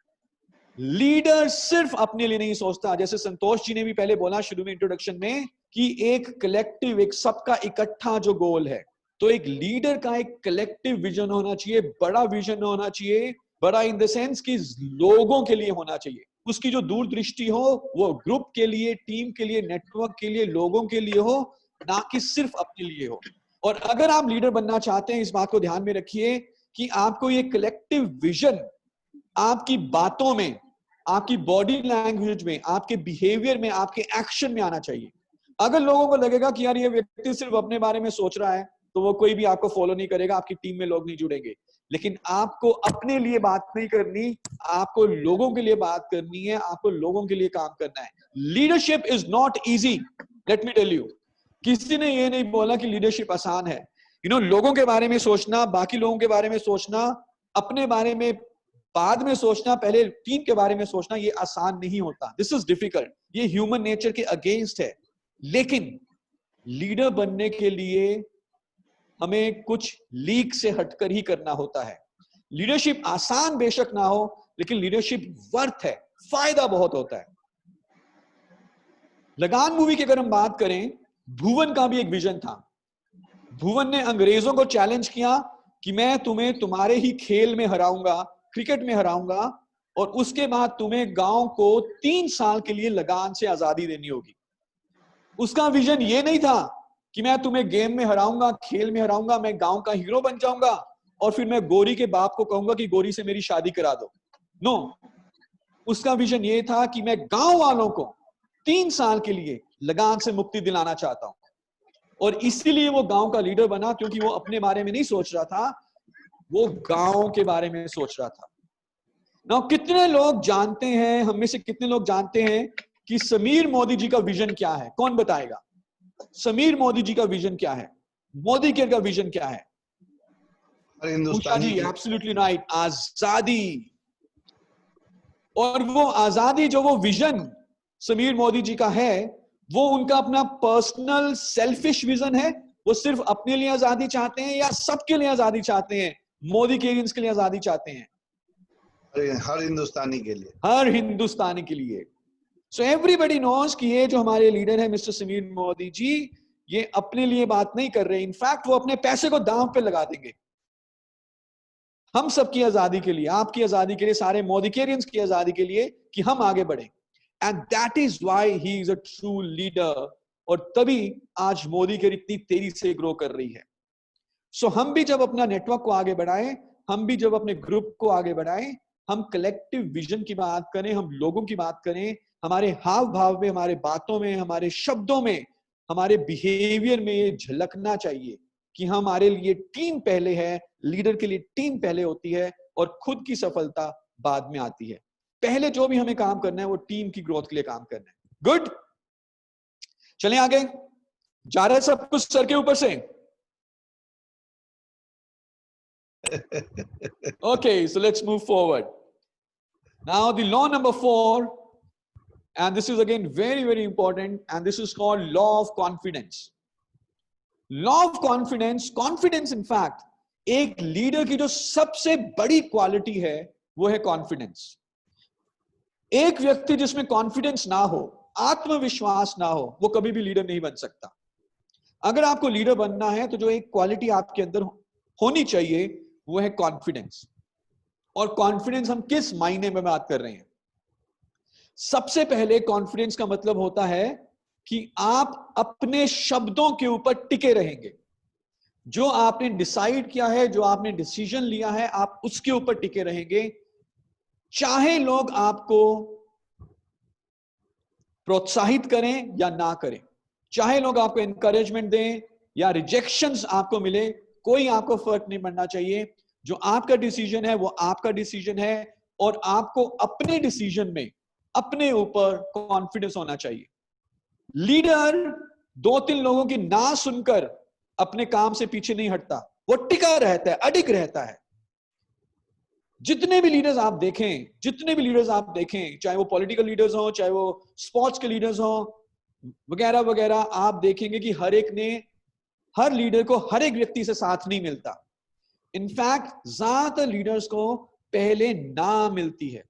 लीडर सिर्फ अपने लिए नहीं सोचता। जैसे संतोष जी ने भी पहले बोला शुरू में इंट्रोडक्शन में कि एक कलेक्टिव, एक सबका इकट्ठा जो गोल है, तो एक लीडर का एक कलेक्टिव विजन होना चाहिए, बड़ा विजन होना चाहिए। बड़ा इन द सेंस कि लोगों के लिए होना चाहिए। उसकी जो दूरदृष्टि हो वो ग्रुप के लिए, टीम के लिए, नेटवर्क के लिए, लोगों के लिए हो, ना कि सिर्फ अपने लिए हो। और अगर आप लीडर बनना चाहते हैं, इस बात को ध्यान में रखिए कि आपको ये कलेक्टिव विजन आपकी बातों में, आपकी बॉडी लैंग्वेज में, आपके बिहेवियर में, आपके एक्शन में आना चाहिए। अगर लोगों को लगेगा कि यार ये व्यक्ति सिर्फ अपने बारे में सोच रहा है, तो वो कोई भी आपको फॉलो नहीं करेगा, आपकी टीम में लोग नहीं जुड़ेंगे। लेकिन आपको अपने लिए बात नहीं करनी, आपको लोगों के लिए बात करनी है, आपको लोगों के लिए काम करना है। Leadership is not easy, let me tell you. किसी ने ये नहीं बोला कि लीडरशिप आसान है। लोगों के बारे में सोचना, बाकी लोगों के बारे में सोचना, अपने बारे में बाद में सोचना, पहले टीम के बारे में सोचना, ये आसान नहीं होता। This is difficult. ये ह्यूमन नेचर के अगेंस्ट है। लेकिन लीडर बनने के लिए हमें कुछ लीक से हटकर ही करना होता है। लीडरशिप आसान बेशक ना हो, लेकिन लीडरशिप वर्थ है। फायदा बहुत होता है। लगान मूवी की अगर हम बात करें, भुवन का भी एक विजन था। भुवन ने अंग्रेजों को चैलेंज किया कि मैं तुम्हें तुम्हारे ही खेल में हराऊंगा, क्रिकेट में हराऊंगा, और उसके बाद तुम्हें गांव को 3 साल के लिए लगान से आजादी देनी होगी। उसका विजन ये नहीं था कि मैं तुम्हें गेम में हराऊंगा, खेल में हराऊंगा, मैं गांव का हीरो बन जाऊंगा और फिर मैं गोरी के बाप को कहूंगा कि गोरी से मेरी शादी करा दो। नो, उसका विजन ये था कि मैं गांव वालों को 3 साल के लिए लगान से मुक्ति दिलाना चाहता हूं। और इसीलिए वो गांव का लीडर बना, क्योंकि वो अपने बारे में नहीं सोच रहा था, वो गांव के बारे में सोच रहा था। ना कितने लोग जानते हैं, हम में से कितने लोग जानते हैं कि समीर मोदी जी का विजन क्या है? कौन बताएगा? समीर मोदी जी का विजन क्या है? मोदी केयर का विजन क्या है? उषा जी, एब्सोल्युटली राइट, आजादी। और वो आजादी, जो वो विजन समीर मोदी जी का है, वो उनका अपना पर्सनल सेल्फिश विजन है? वो सिर्फ अपने लिए आजादी चाहते हैं या सबके लिए आजादी चाहते हैं? मोदी केयर्स के लिए आजादी चाहते हैं? हर हिंदुस्तानी के लिए, हर हिंदुस्तानी के लिए। सो एवरीबडी नोज कि ये जो हमारे लीडर है मिस्टर समीर मोदी जी, ये अपने लिए बात नहीं कर रहे, इनफैक्ट वो अपने पैसे को दांव पे लगा देंगे हम सबकी आजादी के लिए, आपकी आजादी के लिए, सारे मोदीकेरियंस की आजादी के लिए, कि हम आगे बढ़े। And that is why he is a true leader. और तभी आज मोदी केयर इतनी तेजी से ग्रो कर रही है। सो हम भी जब अपना नेटवर्क को आगे बढ़ाएं, हम भी जब अपने ग्रुप को आगे बढ़ाएं, हम कलेक्टिव विजन की बात करें, हम लोगों की बात करें, हमारे हाव भाव में, हमारे बातों में, हमारे शब्दों में, हमारे बिहेवियर में ये झलकना चाहिए कि हमारे लिए टीम पहले है, लीडर के लिए टीम पहले होती है और खुद की सफलता बाद में आती है। पहले जो भी हमें काम करना है वो टीम की ग्रोथ के लिए काम करना है। गुड, चलें आगे। जा रहे सब कुछ सर के ऊपर से? Okay, so let's move forward. Now the law number 4, and this is again very, very important, and this is called law of confidence. Law of confidence, confidence in fact, एक लीडर की जो सबसे बड़ी quality है वो है confidence. एक व्यक्ति जिसमें कॉन्फिडेंस ना हो, आत्मविश्वास ना हो, वो कभी भी लीडर नहीं बन सकता। अगर आपको लीडर बनना है तो जो एक क्वालिटी आपके अंदर होनी चाहिए वो है कॉन्फिडेंस। और कॉन्फिडेंस हम किस मायने में बात कर रहे हैं? सबसे पहले कॉन्फिडेंस का मतलब होता है कि आप अपने शब्दों के ऊपर टिके रहेंगे। जो आपने डिसाइड किया है, जो आपने डिसीजन लिया है, आप उसके ऊपर टिके रहेंगे, चाहे लोग आपको प्रोत्साहित करें या ना करें, चाहे लोग आपको एनकरेजमेंट दें या रिजेक्शंस आपको मिले, कोई आपको फर्क नहीं पड़ना चाहिए। जो आपका डिसीजन है वो आपका डिसीजन है, और आपको अपने डिसीजन में अपने ऊपर कॉन्फिडेंस होना चाहिए। लीडर 2-3 लोगों की ना सुनकर अपने काम से पीछे नहीं हटता, वो टिका रहता है, अडिग रहता है। जितने भी लीडर्स आप देखें, चाहे वो पॉलिटिकल लीडर्स हो, चाहे वो स्पोर्ट्स के लीडर्स हो, वगैरह वगैरह, आप देखेंगे कि हर लीडर को हर एक व्यक्ति से साथ नहीं मिलता। इनफैक्ट ज्यादातर लीडर्स को पहले ना मिलती है।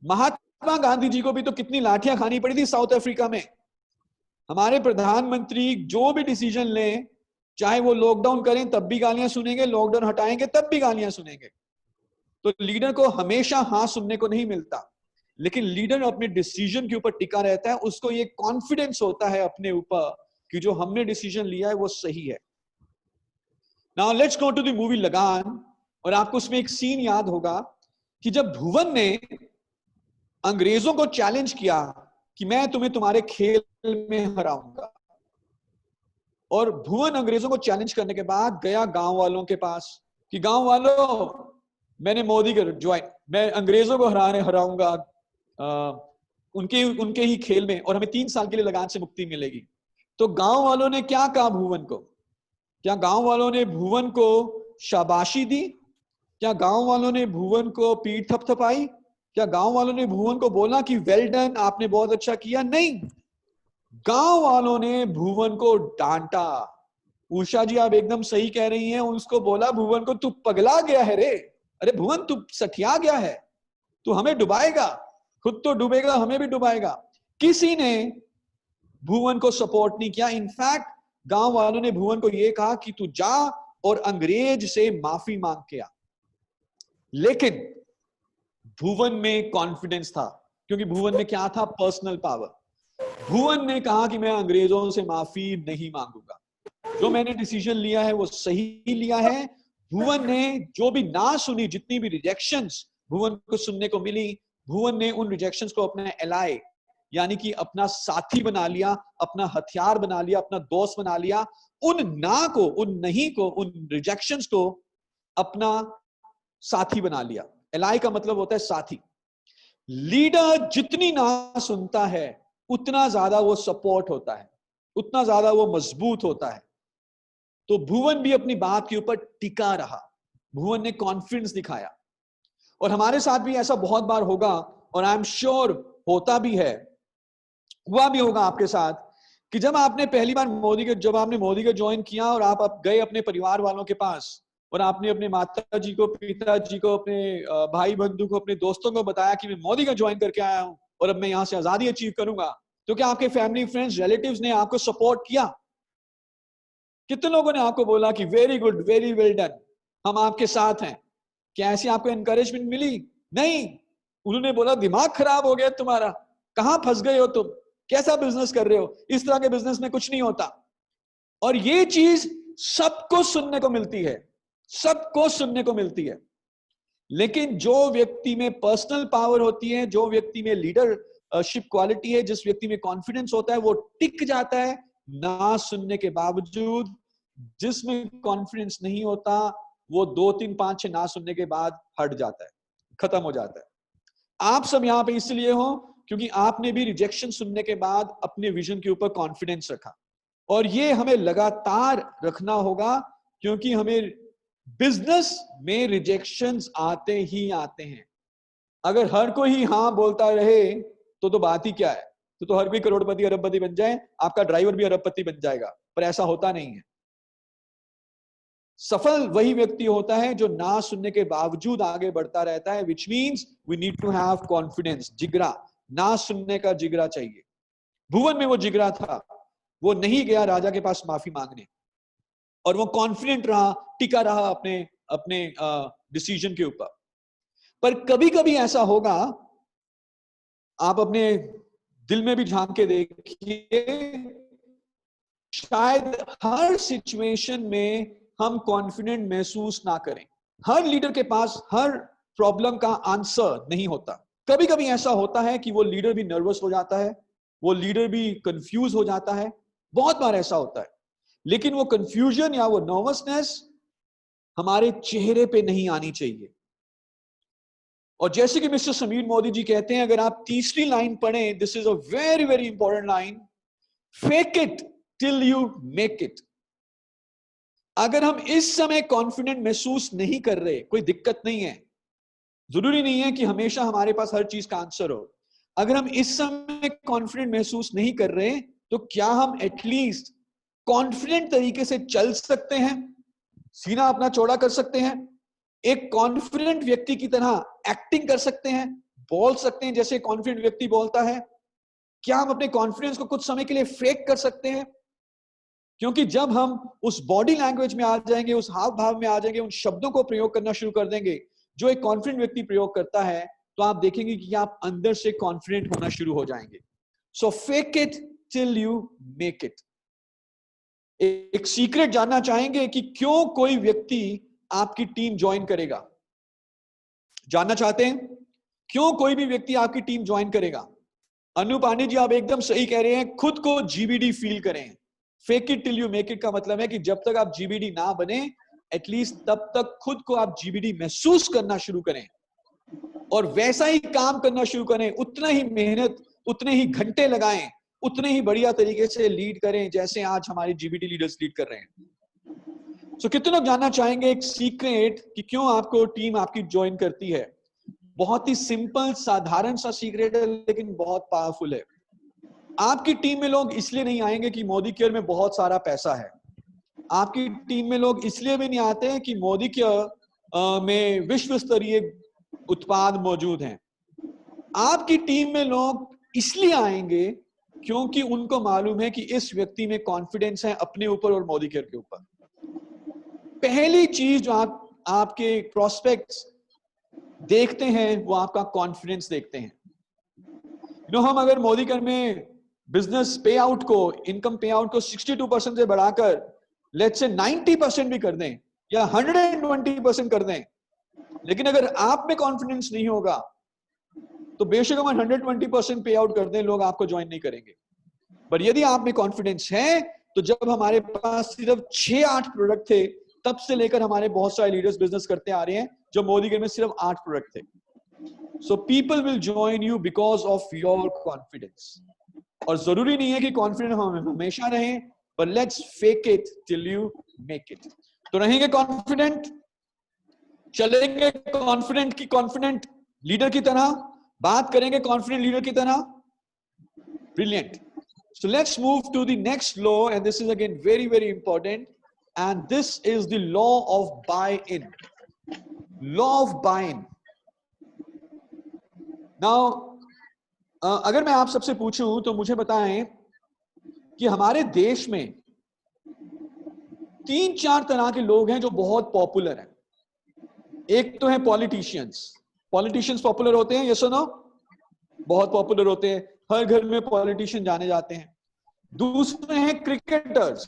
महात्मा गांधी जी को भी तो कितनी लाठियां खानी पड़ी थी साउथ अफ्रीका में। हमारे प्रधानमंत्री जो भी डिसीजन लें, चाहे वो लॉकडाउन करें तब भी गालियां सुनेंगे, लॉकडाउन हटाएंगे तब भी गालियां सुनेंगे। तो लीडर को हमेशा हाँ सुनने को नहीं मिलता, लेकिन लीडर अपने डिसीजन के ऊपर टिका रहता है। उसको ये कॉन्फिडेंस होता है अपने ऊपर कि जो हमने डिसीजन लिया है वो सही है। Now let's go to the movie Lagaan. और आपको उसमें एक सीन याद होगा कि जब भुवन ने अंग्रेजों को चैलेंज किया कि मैं तुम्हें तुम्हारे खेल में हराऊंगा, और भुवन अंग्रेजों को चैलेंज करने के बाद गया गांव वालों के पास कि गांव वालों, मैंने मोदी को ज्वाइन, मैं अंग्रेजों को हराऊंगा उनके ही खेल में, और हमें 3 साल के लिए लगान से मुक्ति मिलेगी। तो गांव वालों ने क्या कहा भुवन को? क्या गांव वालों ने भुवन को शाबाशी दी? क्या गांव वालों ने भुवन को पीठ थपथपाई? क्या गांव वालों ने भुवन को बोला कि वेल डन, आपने बहुत अच्छा किया? नहीं, गांव वालों ने भुवन को डांटा। उषा जी आप एकदम सही कह रही हैं, उसको बोला भुवन को तू पगला गया है रे, अरे भुवन तू सठिया गया है, तो हमें डुबाएगा, खुद तो डूबेगा, हमें भी डुबाएगा। किसी ने भुवन को सपोर्ट नहीं किया। इनफैक्ट गांव वालों ने भुवन को यह कहा कि तू जा और अंग्रेज से माफी मांग के आ। लेकिन भुवन में कॉन्फिडेंस था, क्योंकि भुवन में क्या था? Personal power. भुवन ने कहा कि मैं अंग्रेजों से माफी नहीं मांगूंगा, जो मैंने डिसीजन लिया है वो सही लिया है। भुवन ने जो भी ना सुनी, जितनी भी रिजेक्शंस भुवन को सुनने को मिली, भुवन ने उन रिजेक्शंस को अपना एलाय यानी कि अपना साथी बना लिया, अपना हथियार बना लिया, अपना दोस्त बना लिया। उन ना को, उन नहीं को, उन रिजेक्शंस को अपना साथी बना लिया। एलाय का मतलब होता है साथी। लीडर जितनी ना सुनता है उतना ज्यादा वो सपोर्ट होता है, उतना ज्यादा वो मजबूत होता है। तो भुवन भी अपनी बात के ऊपर टिका रहा, भुवन ने कॉन्फिडेंस दिखाया। और हमारे साथ भी ऐसा बहुत बार होगा, और आई एम श्योर होता भी है, हुआ भी होगा आपके साथ, कि जब आपने पहली बार मोदी को ज्वाइन किया और आप गए अपने परिवार वालों के पास और आपने अपने माता जी को, पिताजी को, अपने भाई बंधु को, अपने दोस्तों को बताया कि मैं मोदी का ज्वाइन करके आया हूं और अब मैं यहां से आजादी अचीव करूंगा, तो क्या आपके फैमिली, फ्रेंड्स, रिलेटिव्स ने आपको सपोर्ट किया? कितने लोगों ने आपको बोला कि very good, very well done, हम आपके साथ हैं? क्या ऐसी आपको एनकरेजमेंट मिली? नहीं। उन्होंने बोला दिमाग खराब हो गया तुम्हारा, कहां फंस गए हो तुम, कैसा बिजनेस कर रहे हो, इस तरह के बिजनेस में कुछ नहीं होता। और ये चीज सबको सुनने को मिलती है, सबको सुनने को मिलती है। लेकिन जो व्यक्ति में पर्सनल पावर होती है, जो व्यक्ति में लीडरशिप क्वालिटी है, जिस व्यक्ति में कॉन्फिडेंस होता है, वो टिक जाता है ना सुनने के बावजूद। जिसमें कॉन्फिडेंस नहीं होता वो 2, 3, 5, 6 ना सुनने के बाद हट जाता है, खत्म हो जाता है। आप सब यहां पे इसलिए हो क्योंकि आपने भी रिजेक्शन सुनने के बाद अपने विजन के ऊपर कॉन्फिडेंस रखा। और ये हमें लगातार रखना होगा, क्योंकि हमें बिजनेस में रिजेक्शंस आते ही आते हैं। अगर हर कोई हाँ बोलता रहे तो बात ही क्या है? तो हर कोई करोड़पति, अरबपति बन जाए, आपका ड्राइवर भी अरबपति बन जाएगा, पर ऐसा होता नहीं है। सफल वही व्यक्ति होता है जो ना सुनने के बावजूद आगे बढ़ता रहता है, which means we need to have confidence, जिगरा, ना सुनने का जिगरा चाहिए। भुवन में वो जिगरा था, वो नहीं गया राजा के पास माफी मांगने, और वो कॉन्फिडेंट रहा, टिका रहा अपने अपने डिसीजन के ऊपर। पर कभी कभी ऐसा होगा, आप अपने दिल में भी झांक के देखिए, शायद हर सिचुएशन में हम कॉन्फिडेंट महसूस ना करें। हर लीडर के पास हर प्रॉब्लम का आंसर नहीं होता। कभी कभी ऐसा होता है कि वो लीडर भी नर्वस हो जाता है, वो लीडर भी कंफ्यूज हो जाता है, बहुत बार ऐसा होता है। लेकिन वो कंफ्यूजन या वो नर्वसनेस हमारे चेहरे पे नहीं आनी चाहिए। और जैसे कि मिस्टर समीर मोदी जी कहते हैं, अगर आप तीसरी लाइन पढ़ें, this is a very very important line, fake it till you make it. अगर हम इस समय कॉन्फिडेंट महसूस नहीं कर रहे, कोई दिक्कत नहीं है, जरूरी नहीं है कि हमेशा हमारे पास हर चीज का आंसर हो। अगर हम इस समय कॉन्फिडेंट महसूस नहीं कर रहे, तो क्या हम एटलीस्ट कॉन्फिडेंट तरीके से चल सकते हैं, सीना अपना चौड़ा कर सकते हैं, एक कॉन्फिडेंट व्यक्ति की तरह एक्टिंग कर सकते हैं, बोल सकते हैं जैसे कॉन्फिडेंट व्यक्ति बोलता है? क्या हम अपने कॉन्फिडेंस को कुछ समय के लिए फेक कर सकते हैं? क्योंकि जब हम उस बॉडी लैंग्वेज में आ जाएंगे, उस हाव भाव में आ जाएंगे, उन शब्दों को प्रयोग करना शुरू कर देंगे जो एक कॉन्फिडेंट व्यक्ति प्रयोग करता है, तो आप देखेंगे कि आप अंदर से कॉन्फिडेंट होना शुरू हो जाएंगे। So fake it till you make it. एक सीक्रेट जानना चाहेंगे कि क्यों कोई व्यक्ति आपकी टीम ज्वाइन करेगा? जानना चाहते हैं क्यों कोई भी व्यक्ति आपकी टीम ज्वाइन करेगा? अनु पांडे जी, आप एकदम सही कह रहे हैं, खुद को जीबीडी फील करें। Fake it till you make it का मतलब है कि जब तक आप जीबीडी ना बने, एटलीस्ट तब तक खुद को आप जीबीडी महसूस करना शुरू करें और वैसा ही काम करना शुरू करें, उतना ही मेहनत, उतने ही घंटे लगाएं, उतने ही बढ़िया तरीके से लीड करें जैसे आज हमारे जीबीडी लीडर्स लीड कर रहे हैं। सो कितने लोग जानना चाहेंगे एक सीक्रेट कि क्यों आपको टीम आपकी ज्वाइन करती है? बहुत ही सिंपल, साधारण सा सीक्रेट है, लेकिन बहुत पावरफुल है। आपकी टीम में लोग इसलिए नहीं आएंगे कि मोदी केयर में बहुत सारा पैसा है। आपकी टीम में लोग इसलिए भी नहीं आते हैं कि मोदी केयर में विश्व स्तरीय उत्पाद मौजूद हैं। आपकी टीम में लोग इसलिए आएंगे क्योंकि उनको मालूम है कि इस व्यक्ति में कॉन्फिडेंस है अपने ऊपर और मोदी केयर के ऊपर। पहली चीज जो आपके प्रोस्पेक्ट्स देखते हैं वो आपका कॉन्फिडेंस देखते हैं। हम अगर मोदी केयर में बिजनेस पे आउट को, इनकम पे आउट को 62% से बढ़ाकर लेट्स से 90% भी कर दें या 120% कर दें, लेकिन अगर आप में कॉन्फिडेंस नहीं होगा तो बेशक हम 120% पे आउट कर दें, लोग आपको ज्वाइन नहीं करेंगे। पर यदि आप में कॉन्फिडेंस है, तो जब हमारे पास सिर्फ 6-8 प्रोडक्ट थे, तब से लेकर हमारे बहुत सारे लीडर्स बिजनेस करते आ रहे हैं जो मोदी केयर में सिर्फ 8 प्रोडक्ट थे। So people will join you because of your confidence. और जरूरी नहीं है कि कॉन्फिडेंट हमेशा रहे, but let's fake it till you make it। तो रहेंगे कॉन्फिडेंट, चलेंगे कॉन्फिडेंट की कॉन्फिडेंट लीडर की तरह, बात करेंगे कॉन्फिडेंट लीडर की तरह। Brilliant. So let's move to the next law, and this is again very, very important, and this is the law of buy-in. Law of buy-in. Now, अगर मैं आप सबसे पूछूं तो मुझे बताएं कि हमारे देश में 3-4 तरह के लोग हैं जो बहुत पॉपुलर हैं। एक तो है पॉलिटिशियंस। पॉलिटिशियंस पॉपुलर होते हैं, यस और नो? बहुत पॉपुलर होते हैं, हर घर में पॉलिटिशियन जाने जाते हैं। दूसरे हैं क्रिकेटर्स।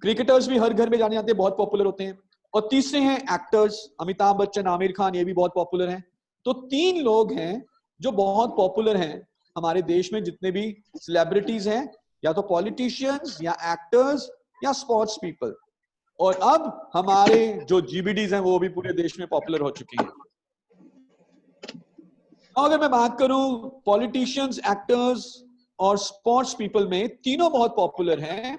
क्रिकेटर्स भी हर घर में जाने जाते हैं, बहुत पॉपुलर होते हैं। और तीसरे हैं एक्टर्स, अमिताभ बच्चन, आमिर खान, ये भी बहुत पॉपुलर हैं। तो 3 लोग हैं जो बहुत पॉपुलर हैं हमारे देश में। जितने भी सेलिब्रिटीज हैं, या तो पॉलिटिशियंस या एक्टर्स या स्पोर्ट्स पीपल। और अब हमारे जो जीबीडीज हैं वो भी पूरे देश में पॉपुलर हो चुकी हैं। अगर मैं बात करूं पॉलिटिशियंस, एक्टर्स और स्पोर्ट्स पीपल में, तीनों बहुत पॉपुलर हैं।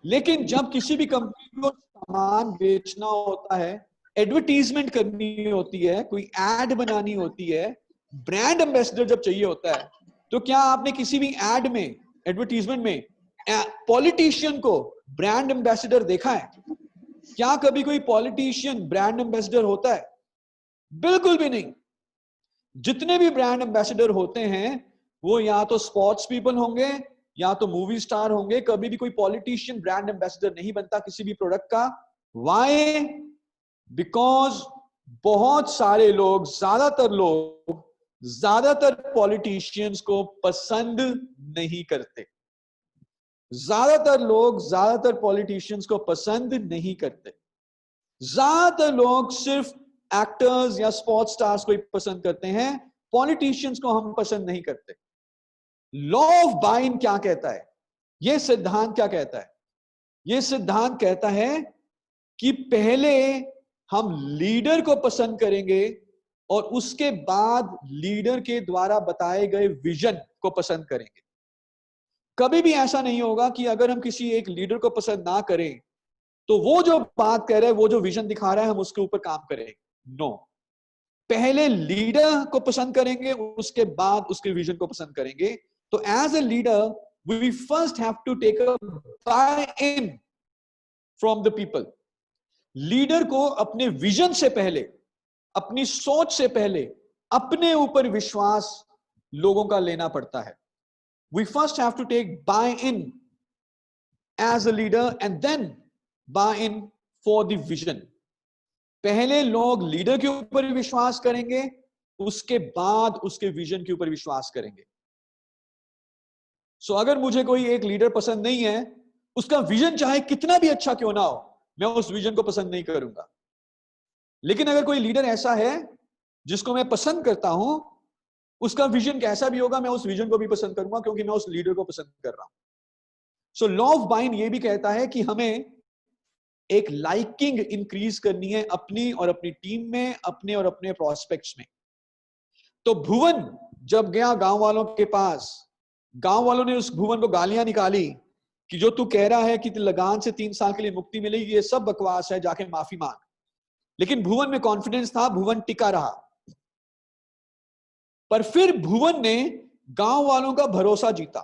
लेकिन जब किसी भी कंपनी को सामान बेचना होता है, एडवर्टीजमेंट करनी होती है, कोई एड बनानी होती है, ब्रांड एम्बेसडर जब चाहिए होता है, तो क्या आपने किसी भी एड में, एडवर्टीजमेंट में पॉलिटिशियन को ब्रांड एम्बेसडर देखा है? क्या कभी कोई पॉलिटिशियन ब्रांड एम्बेसडर होता है? बिल्कुल भी नहीं। जितने भी ब्रांड एम्बेसडर होते हैं वो या तो स्पोर्ट्स पीपल होंगे या तो मूवी स्टार होंगे। कभी भी कोई पॉलिटिशियन ब्रांड एम्बेसडर नहीं बनता किसी भी प्रोडक्ट का। व्हाई? बिकॉज बहुत सारे लोग, ज्यादातर पॉलिटिशियंस को पसंद नहीं करते। ज्यादातर लोग ज्यादातर पॉलिटिशियंस को पसंद नहीं करते। ज्यादातर लोग सिर्फ एक्टर्स या स्पोर्ट्स स्टार्स को ही पसंद करते हैं, पॉलिटिशियंस को हम पसंद नहीं करते। लॉ ऑफ बाय-इन क्या कहता है? यह सिद्धांत क्या कहता है? यह सिद्धांत कहता है कि पहले हम लीडर को पसंद करेंगे और उसके बाद लीडर के द्वारा बताए गए विजन को पसंद करेंगे। कभी भी ऐसा नहीं होगा कि अगर हम किसी एक लीडर को पसंद ना करें तो वो जो बात कह रहा है, वो जो विजन दिखा रहा है, हम उसके ऊपर काम करेंगे। नो, पहले लीडर को पसंद करेंगे, उसके बाद उसके विजन को पसंद करेंगे। तो as a leader we first have to take a buy-in from the people. Leader को अपने विजन से पहले, अपनी सोच से पहले अपने ऊपर विश्वास लोगों का लेना पड़ता है। We first have to take buy-in as a leader and then buy-in for the vision. पहले लोग लीडर के ऊपर विश्वास करेंगे, उसके बाद उसके विजन के ऊपर विश्वास करेंगे। सो अगर मुझे कोई एक लीडर पसंद नहीं है, उसका विजन चाहे कितना भी अच्छा क्यों ना हो, मैं उस विजन को पसंद नहीं करूंगा। लेकिन अगर कोई लीडर ऐसा है जिसको मैं पसंद करता हूं, उसका विजन कैसा भी होगा, मैं उस विजन को भी पसंद करूंगा क्योंकि मैं उस लीडर को पसंद कर रहा हूं। सो लॉ ऑफ बाय-इन ये भी कहता है कि हमें एक लाइकिंग इंक्रीज करनी है अपनी और अपनी टीम में, अपने और अपने प्रोस्पेक्ट्स में। तो भुवन जब गया गांव वालों के पास, गांव वालों ने उस भुवन को गालियां निकाली कि जो तू कह रहा है कि लगान से 3 साल के लिए मुक्ति मिलेगी, ये सब बकवास है, जाके माफी मांग। लेकिन भुवन में कॉन्फिडेंस था, भुवन टिका रहा। पर फिर भुवन ने गांव वालों का भरोसा जीता।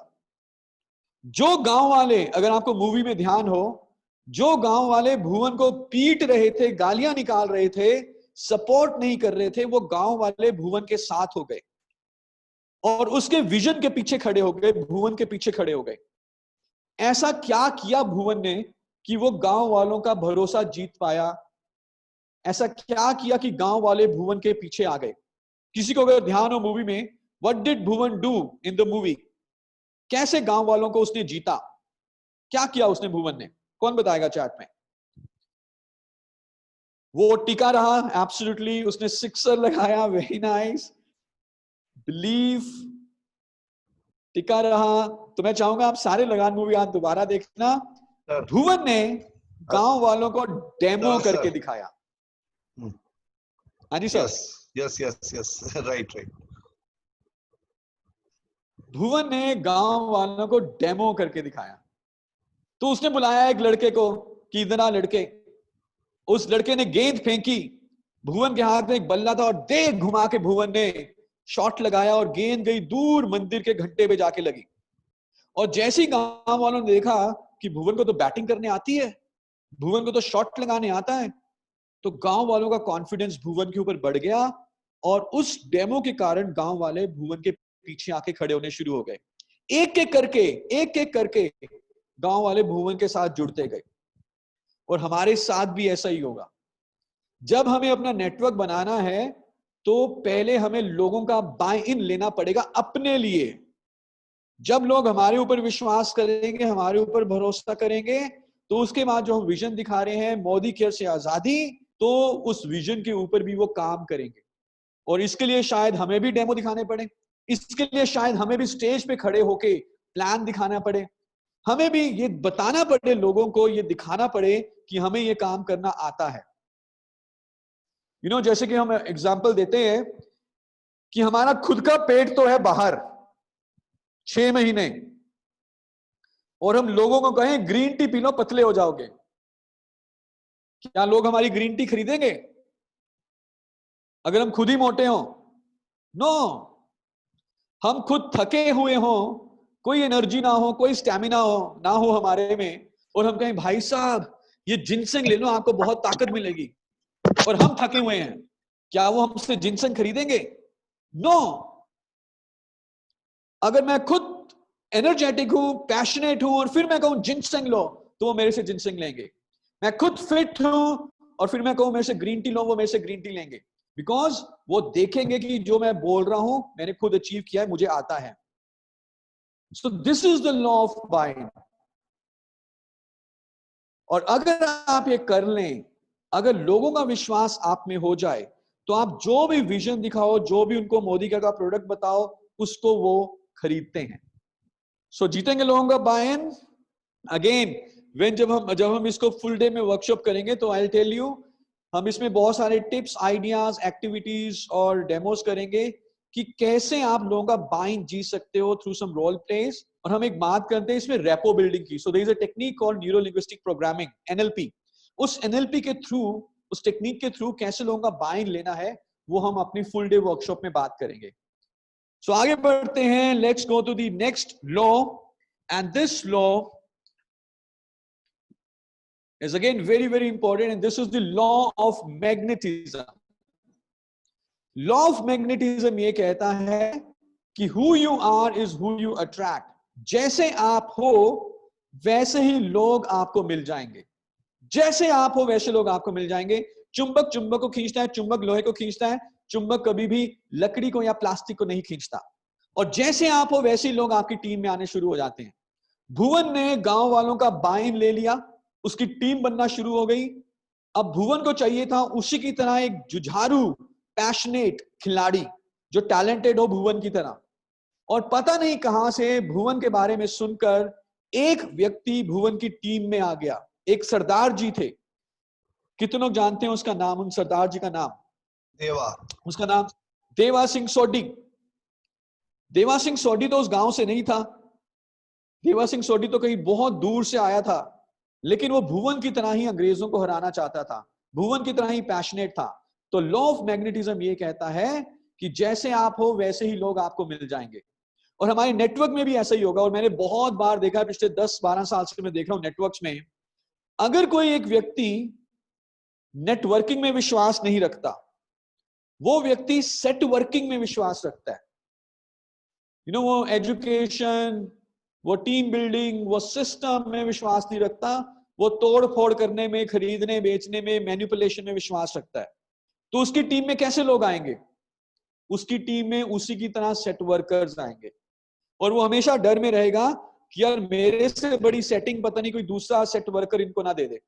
जो गांव वाले, अगर आपको मूवी में ध्यान हो, जो गांव वाले भुवन को पीट रहे थे, गालियां निकाल रहे थे, सपोर्ट नहीं कर रहे थे, वो गांव वाले भुवन के साथ हो गए। और उसके विजन के पीछे खड़े हो गए, भुवन के पीछे खड़े हो गए। ऐसा क्या किया भुवन ने कि वो गांव वालों का भरोसा जीत पाया? ऐसा क्या किया कि गांव वाले भुवन के पीछे आ गए? किसी को अगर ध्यान हो मूवी में, what did Bhuvan do in the movie? कैसे गांव वालों को उसने जीता? क्या किया उसने भुवन ने? कौन बताएगा चैट में? वो टिका रहा, एब्सोल्युटली, उसने सिक्सर लगाया, वेरी नाइस, बिलीव, टिका रहा। तो मैं चाहूंगा आप सारे लगान मूवी आज दोबारा देखना। सर, भुवन ने गांव वालों को डेमो सर, करके सर। दिखाया। हम्म। हाँ जी सर। Yes, right. भुवन ने गांव वालों को डेमो करके दिखाया। तो उसने बुलाया एक लड़के को कि इधर आ लड़के। उस लड़के ने गेंद फेंकी, भुवन के हाथ में एक बल्ला था और दे घुमा के भुवन ने शॉट लगाया और गेंद गई दूर मंदिर के घंटे पे जाके लगी। और जैसे ही गांव वालों ने देखा कि भुवन को तो बैटिंग करने आती है, भुवन को तो शॉट लगाने आता है, तो गांव वालों का कॉन्फिडेंस भुवन के ऊपर बढ़ गया और उस डेमो के कारण गांव वाले भुवन के पीछे आके खड़े होने शुरू हो गए। एक एक करके गांव वाले भुवन के साथ जुड़ते गए। और हमारे साथ भी ऐसा ही होगा। जब हमें अपना नेटवर्क बनाना है तो पहले हमें लोगों का बाय इन लेना पड़ेगा अपने लिए। जब लोग हमारे ऊपर विश्वास करेंगे, हमारे ऊपर भरोसा करेंगे, तो उसके बाद जो हम विजन दिखा रहे हैं, मोदी केयर से आजादी, तो उस विजन के ऊपर भी वो काम करेंगे। और इसके लिए शायद हमें भी डेमो दिखाने पड़े, इसके लिए शायद हमें भी स्टेज पे खड़े होके प्लान दिखाना पड़े, हमें भी ये बताना पड़े, लोगों को ये दिखाना पड़े कि हमें ये काम करना आता है। जैसे कि हम एग्जांपल देते हैं कि हमारा खुद का पेट तो है बाहर 6 महीने, और हम लोगों को कहें ग्रीन टी पी लो पतले हो जाओगे, क्या लोग हमारी ग्रीन टी खरीदेंगे अगर हम खुद ही मोटे हो? नो। हम खुद थके हुए हो, कोई एनर्जी ना हो, कोई स्टैमिना ना हो हमारे में, और हम कहें भाई साहब ये जिनसेंग ले लो आपको बहुत ताकत मिलेगी, और हम थके हुए हैं, क्या वो हमसे जिनसेंग खरीदेंगे? नो। अगर मैं खुद एनर्जेटिक हूं, पैशनेट हूं, और फिर मैं कहूं जिनसेंग लो, तो वो मेरे से जिनसेंग लेंगे। मैं खुद फिट हूं और फिर मैं कहूं मेरे से ग्रीन टी लो, वो मेरे से ग्रीन टी लेंगे, बिकॉज वो देखेंगे कि जो मैं बोल रहा हूं मैंने खुद अचीव किया है, मुझे आता है। So this is the law of buying. और अगर आप ये कर लें, अगर लोगों का विश्वास आप में हो जाए, तो आप जो भी विजन दिखाओ, जो भी उनको मोदी का प्रोडक्ट बताओ, उसको वो खरीदते हैं। सो जीतेंगे लोगों का बाय इन। अगेन जब हम इसको फुल डे में वर्कशॉप करेंगे तो आई विल टेल यू, हम इसमें बहुत सारे टिप्स, आइडियाज, एक्टिविटीज और डेमोस करेंगे कि कैसे आप लोगों का बाइंग जीत सकते हो थ्रू सम रोल प्लेस। और हम एक बात करते हैं इसमें रेपो बिल्डिंग की। So there is a technique called neuro linguistic programming, NLP. उस एनएलपी के थ्रू, उस टेक्निक के थ्रू कैसे लोगों का बाइंग लेना है, वो हम अपनी फुल डे वर्कशॉप में बात करेंगे। सो आगे बढ़ते हैं, let's go to the next law, and this law is again very, very important, and this is the law of magnetism. Law of magnetism ये कहता है कि who you are is who you attract. जैसे आप हो वैसे ही लोग आपको मिल जाएंगे, जैसे आप हो वैसे लोग आपको मिल जाएंगे। चुंबक चुंबक को खींचता है, चुंबक लोहे को खींचता है, चुंबक कभी भी लकड़ी को या प्लास्टिक को नहीं खींचता। और जैसे आप हो वैसे ही लोग आपकी टीम में आने शुरू हो जाते हैं। भुवन ने गांव वालों का बाइन ले लिया, उसकी टीम बनना शुरू हो गई। अब भुवन को चाहिए था उसी की तरह एक जुझारू, पैशनेट खिलाड़ी जो टैलेंटेड हो भुवन की तरह। और पता नहीं कहां से भुवन के बारे में सुनकर एक व्यक्ति भुवन की टीम में आ गया। एक सरदार जी थे, कितने लोग जानते हैं उसका नाम, उन सरदार जी का नाम? देवा। उसका नाम देवा सिंह सोढी। देवा सिंह सोढी तो उस गांव से नहीं था, देवा सिंह सोढी तो कहीं बहुत दूर से आया था, लेकिन वो भुवन की तरह ही अंग्रेजों को हराना चाहता था, भुवन की तरह ही पैशनेट था। तो लॉ ऑफ मैग्नेटिज्म ये कहता है कि जैसे आप हो वैसे ही लोग आपको मिल जाएंगे। और हमारे नेटवर्क में भी ऐसा ही होगा। और मैंने बहुत बार देखा, पिछले 10-12 साल से मैं देख रहा हूं नेटवर्क्स में, अगर कोई एक व्यक्ति नेटवर्किंग में विश्वास नहीं रखता, वो व्यक्ति सेट वर्किंग में विश्वास रखता है। वो एजुकेशन, वो टीम बिल्डिंग, वो सिस्टम में विश्वास नहीं रखता, वो तोड़ फोड़ करने में, खरीदने बेचने में, मैनिपुलेशन में विश्वास रखता है। तो उसकी टीम में कैसे लोग आएंगे? उसकी टीम में उसी की तरह सेट वर्कर्स आएंगे, और वो हमेशा डर में रहेगा कि यार मेरे से बड़ी सेटिंग पता नहीं कोई दूसरा सेट वर्कर इनको ना दे दे।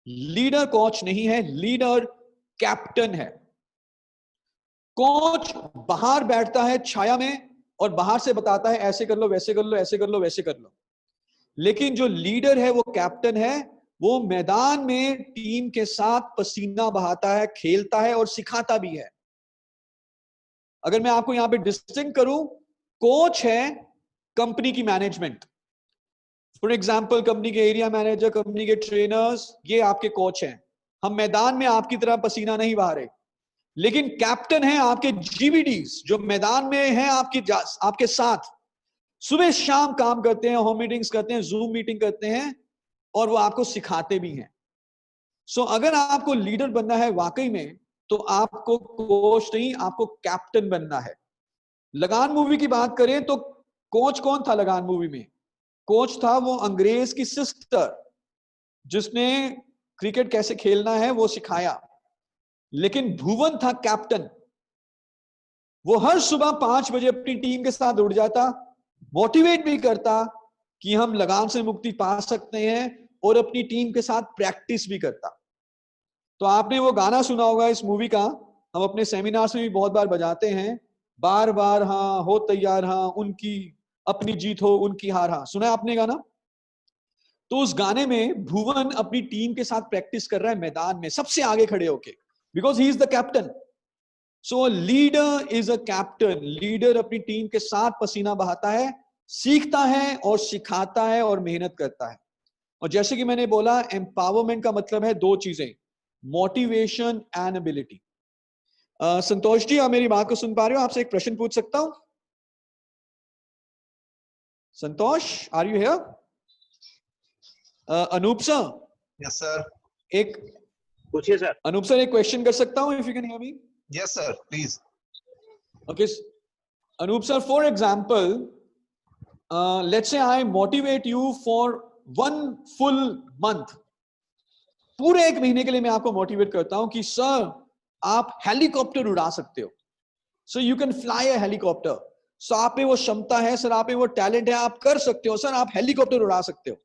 लीडर कोच नहीं है, लीडर कैप्टन है। कोच बाहर बैठता है छाया में और बाहर से बताता है ऐसे कर लो, वैसे कर लो, ऐसे कर लो, वैसे कर लो। लेकिन जो लीडर है, वो कैप्टन है, वो मैदान में टीम के साथ पसीना बहाता है, खेलता है और सिखाता भी है। अगर मैं आपको यहां पे डिस्टिंग करूं, कोच है कंपनी की मैनेजमेंट। फॉर एग्जाम्पल कंपनी के एरिया मैनेजर, कंपनी के ट्रेनर्स, ये आपके कोच हैं। हम मैदान में आपकी तरह पसीना नहीं बहा रहे। लेकिन कैप्टन है आपके जीवीडीज, जो मैदान में है आपके साथ, सुबह शाम काम करते हैं, होम मीटिंग्स करते हैं, जूम मीटिंग करते हैं, और वो आपको सिखाते भी हैं। सो अगर आपको लीडर बनना है वाकई में, तो आपको कोच नहीं, आपको कैप्टन बनना है। लगान मूवी की बात करें तो कोच कौन था लगान मूवी में? कोच था वो अंग्रेज की सिस्टर, जिसने क्रिकेट कैसे खेलना है वो सिखाया। लेकिन भुवन था कैप्टन। वो हर सुबह 5 बजे अपनी टीम के साथ उड़ जाता, मोटिवेट भी करता कि हम लगान से मुक्ति पा सकते हैं, और अपनी टीम के साथ प्रैक्टिस भी करता। तो आपने वो गाना सुना होगा इस मूवी का, हम अपने सेमिनार्स में भी बहुत बार बजाते हैं, बार बार हाँ हो तैयार, हाँ उनकी अपनी जीत हो उनकी हार। हाँ, सुना है आपने गाना? तो उस गाने में भुवन अपनी टीम के साथ प्रैक्टिस कर रहा है मैदान में, सबसे आगे खड़े होके, because he is the captain. So leader is a captain. Leader अपनी टीम के साथ पसीना बहाता है, सीखता है और सिखाता है और मेहनत करता है। और जैसे कि मैंने बोला, एम्पावरमेंट का मतलब है 2 चीजें, motivation and ability. Santosh ji, आप मेरी बात को सुन पा रहे हो? आपसे एक प्रश्न पूछ सकता हूं? Santosh, are you here? Anoop sir. Yes sir. एक पूछिए सर। अनूप सर, एक क्वेश्चन कर सकता हूं? If you can hear me. Yes sir, please. Okay Anoop sir, for example, let's say I motivate you for 1 full month. पूरे 1 महीने के लिए मैं आपको मोटिवेट करता हूं कि सर आप हेलीकॉप्टर उड़ा सकते हो, so you can fly a helicopter. So आप में वो क्षमता है सर, आप में वो टैलेंट है, आप कर सकते हो सर, आप हेलीकॉप्टर उड़ा सकते हो।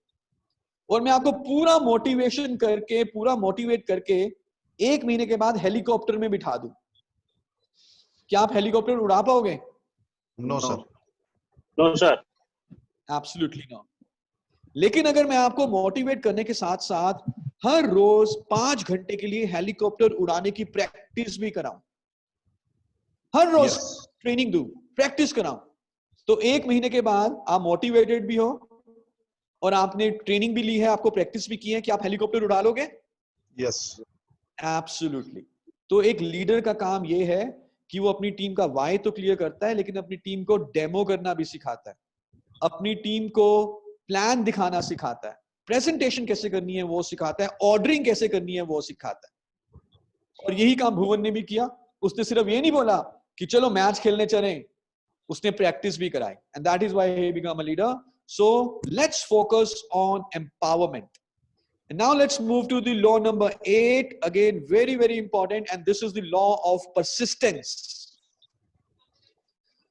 और मैं आपको पूरा मोटिवेशन करके, पूरा मोटिवेट करके 1 महीने के बाद हेलीकॉप्टर में बिठा दूं, क्या आप हेलीकॉप्टर उड़ा पाओगे? No sir. No sir. Absolutely not. लेकिन अगर मैं आपको मोटिवेट करने के साथ साथ हर रोज 5 घंटे के लिए हेलीकॉप्टर उड़ाने की प्रैक्टिस भी कराऊं, हर रोज ट्रेनिंग दूं, प्रैक्टिस कराऊं, तो 1 महीने के बाद आप मोटिवेटेड भी हो और आपने ट्रेनिंग भी ली है, आपको प्रैक्टिस भी की है कि आप हेलीकॉप्टर उड़ा लोगे। यस। एब्सोल्युटली। तो एक लीडर का काम यह है कि वो अपनी टीम का वाई तो क्लियर करता है, लेकिन अपनी टीम को डेमो करना भी सिखाता है, अपनी टीम को प्लान दिखाना सिखाता है, प्रेजेंटेशन कैसे करनी है वो सिखाता है, ऑर्डरिंग कैसे करनी है वो सिखाता है। और यही काम भुवन ने भी किया। उसने सिर्फ ये नहीं बोला कि चलो मैच खेलने चलें, उसने प्रैक्टिस भी कराई, and that is why he become a leader. So let's focus on empowerment. And now let's move to the law number 8. Again, very, very important. And this is the law of persistence.